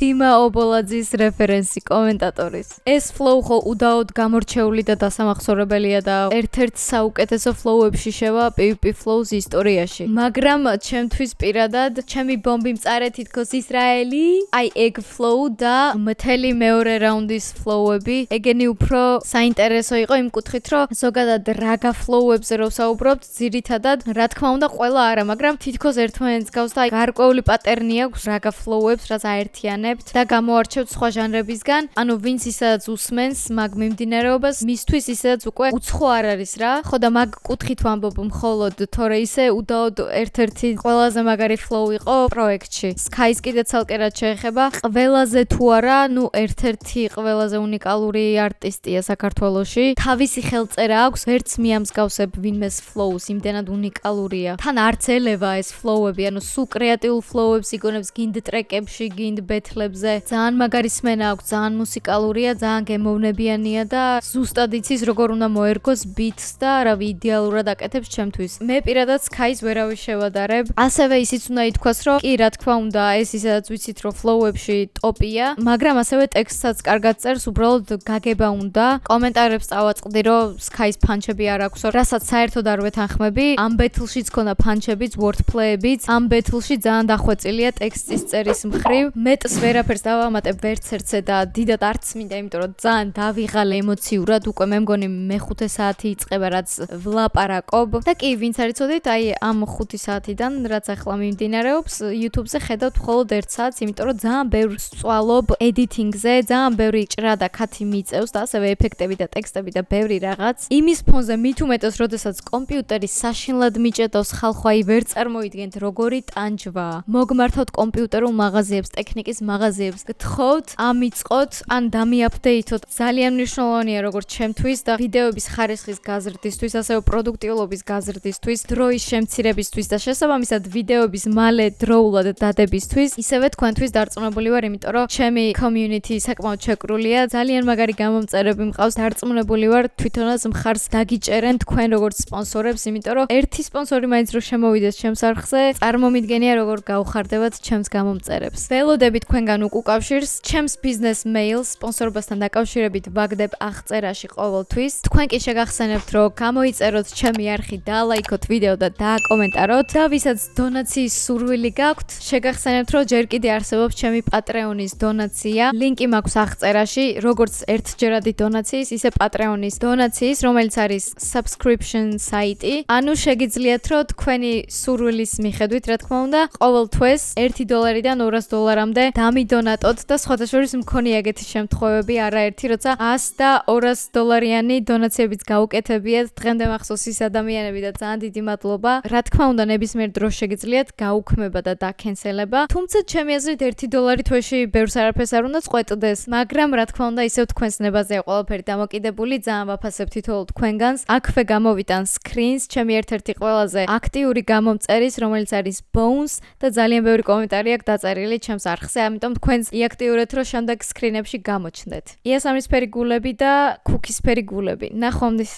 ობოლაძის რეფერენსი კომენტატორის ეს flow ხო უდაოდ გამორჩეული და დასამახსოვრებელია და ერთ-ერთ საუკეთესო flow-ებში შევა PvP flow-ს ისტორიაში მაგრამ ჩემთვის პირადად ჩემი ბომბი მწარე თითქოს ისრაელი აი ეგ flow და მთელი მეორე რაუნდის flow-ები ეგენი უფრო საინტერესო იყო იმ კუთხით რომ ზოგადად raga flow-ებზე რო საუბრობთ ძირითადად რა თქმა უნდა ყველა არა მაგრამ თითქოს ერთმანეთს გავს და გარკვეული პატერნი აქვს raga flow-ებს რაც აერთიანებს გავხსენებთ და გამოარჩევთ სხვა ჟანრებისგან. ანუ ვინც ისედაც უსმენს მაგ მიმდინარეობას, მისთვის ისედაც უკვე უცხო არ არის რა. ხო და მაგ კუთხით ვამბობ მხოლოდ თორე ისე უდაოდ ერთ-ერთი ყველაზე მაგარი flow იყო პროექტში. Sky-ს კიდე ცალკე რაც შეეხება, ყველაზე თუ არა, ნუ ერთ-ერთი ყველაზე უნიკალური არტისტია საქართველოში. თავისი ხელწერა აქვს, ვერც მიამსგავსებ ვინმეს flow-ს, იმდენად უნიკალურია. თან არც ელევა ეს flow-ები, ანუ სულ კრეატიულ flow-ებს იგონებს გინდ ტრეკებში, გინდ ბეთლებზე. ძალიან მაგარი სმენა აქვს, ძალიან მუსიკალურია, ძალიან გემოვნებიანია და ზუსტად იცის როგორ უნდა მოერგოს beats და რავი იდეალურად აკეთებს ჩემთვის. მე პირადად Sky-ს ვერავის შევადარებ. ასევე ისიც უნდა ითქვას, რომ კი რა თქმა უნდა, ეს ისაც ვიცით, რომ flow-ებში ტოპია, მაგრამ ასევე ტექსტსაც კარგად წერს, უბრალოდ გაგება უნდა. კომენტარებს წავაწყდი, რომ Sky-ს ფანჩები არ აქვს, რასაც საერთოდ არ ვეთანხმები. ამ ბეთლშიც ქონდა ფანჩებიც, wordplay-ებიც. ამ ბეთლში ძალიან დახვეწილია ტექსტის წერის მხრივ. მეტს ვერაფერს დავამატებ ვერც ერთზე და დიდად არც მინდა, იმიტომ რომ ძალიან დავიღალე ემოციურად, უკვე მე მგონი მე-5 საათი იწყება, რაც ვლაპარაკობ. და კი, ვინც არ იცოდით, აი ამ 5 საათიდან, რაც ახლა მიმდინარეობს, YouTube-ზე ხედავთ მხოლოდ 1 საათს, იმიტომ რომ ძალიან ბევრ სწვალობ editing-ზე, ძალიან ბევრი ჭრა და ქათი მიწევს და ასევე ეფექტები და ტექსტები და ბევრი რაღაც. იმის ფონზე მით უმეტეს, როდესაც კომპიუტერი საშინლად მიჭედავს ხალხო, აი ვერ წარმოიდგენთ როგორი ტანჯვა. მოგმართავთ კომპიუტერულ მაღაზიებს, ტექნიკის მაღაზიებს, გთხოვთ, ამიწყოთ, ან დამიაპდეითოთ. ძალიან მნიშვნელოვანია როგორც ჩემთვის და ვიდეოების ხარისხის გაზრდისთვის, ასევე პროდუქტიულობის გაზრდისთვის, დროის შემცირებისთვის და შესაბამისად ვიდეოების მალე დროულად დადებისთვის. ისევე თქვენთვის დარწმუნებული ვარ, იმიტომ რომ ჩემი community საკმაოდ შეკრულია, ძალიან მაგარი გამომწერები მყავს, დარწმუნებული ვარ, თვითონაც მხარს დაგიჭერენ თქვენ როგორც სპონსორებს, იმიტომ რომ ერთი სპონსორი მაინც რო შემოვიდეს ჩემს არხზე, წარმომიდგენია როგორ გავხარდებათ ჩემს გამომწერებს. ველოდები თქვენგან უკავშირს, ჩემს ბიზნეს მეილს სპონსორობასთან დაკავშირებით ვაგდებ აღწერაში ყოველთვის. თქვენ კი შეგახსენებთ, რომ გამოიწეროთ ჩემი არხი, დაალაიქოთ ვიდეო და დააკომენტაროთ და ვისაც დონაციის სურვილი გაქვთ, შეგახსენებთ, რომ ჯერ კიდე არსებობს ჩემი Patreon-ის დონაცია. ლინკი მაქვს აღწერაში, როგორც ერთჯერადი დონაციის, ისე Patreon-ის დონაციის, რომელიც არის subscription საიტი. ანუ შეგიძლიათ, რომ თქვენი სურვილის მიხედვით, რა თქმა უნდა, ყოველ თვეს $1-დან $200-მდე დამიდონატოთ და სხვათა შორის მქონია ეგეთი შემთხვევები, არაერთი, როცა $100 და $200 დონაციებიც გაუკეთებიათ. დღემდე მახსოვს ის ადამიანები და ძალიან დიდი მადლობა. რა თქმა უნდა, ნებისმიერ დროს შეგიძლიათ გაუქმება და დაკენსელება. თუმცა ჩემი აზრით $1 თვეში ბევრს არაფერს არ უნდა წყვეტდეს, მაგრამ რა თქმა უნდა, ისევ თქვენს ნებაზეა ყველაფერი დამოკიდებული, ძალიან ვაფასებ თითოეულ თქვენგანს. აქვე გამოვიტან screens ჩემი ერთ-ერთი ყველაზე აქტიური გამომწერის, რომელიც არის Bones და ძალიან ბევრი კომენტარი აქვს დაწერილი ჩემს არხზე, ამიტომ თქვენს იაქტიურეთ, რომ შემდეგ screen-ებში გამოჩნდეთ. იასამნისფერი გულები და ქუქისფერი გულები. ნახვამდის.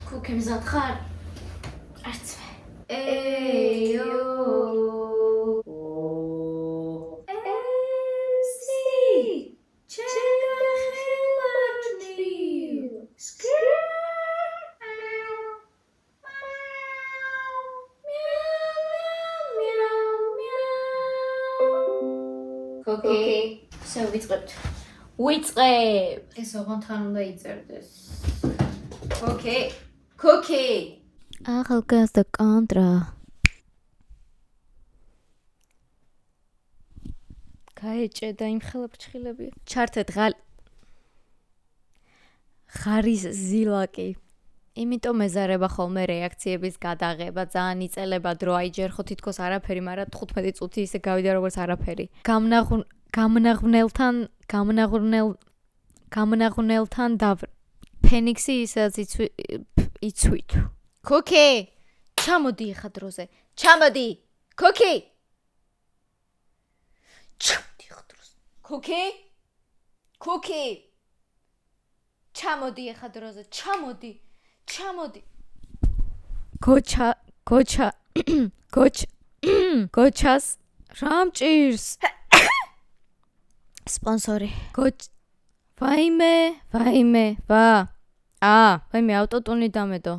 ქუქი მზად ხარ? არც მე. ეიო. Okay. So ვიწყებთ. ვიწყებ. ეს ოღონდ უნდა იწერდეს. Okay. Cookie. ახალგაზრდა კონტრა. გაეჭედა იმ ხელაფრჩხილები. ჩართეთ ხარის ზილაკი. იმიტომ მეზარება ხოლმე რეაქციების გადაღება, ძალიან იწელება დრო, აი ჯერ ხო თითქოს არაფერი, მაგრამ 15 წუთი ისე გავიდა როგორც არაფერი. გამნაღვნელთან და ფენიქსი ისაც იცვით. Cookie! ჩამოდი ხა დროზე. ჩამოდი! Cookie! ჩამოდი ხა დროზე. Cookie! Cookie! ჩამოდი ხა დროზე. ჩამოდი! გოჩას რამჭირს სპონსორი ვაიმე ვაიმე ავტოტუნი დამედო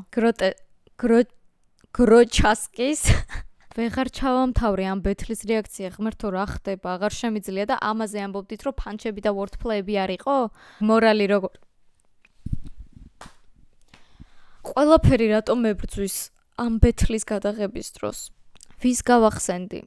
გროჩასკის ვეღარ ჩავამთავრე ამ ბეთლის რეაქცია ღმერთო რა ხდება აღარ შემიძლია და ამაზე ამბობდით რომ ფანჩები და wordplay-ები არ იყო მორალი როგორ ყველაფერი რატომ მებრძვის ამ ბეთლის გადაღების დროს ვის გავახსენდი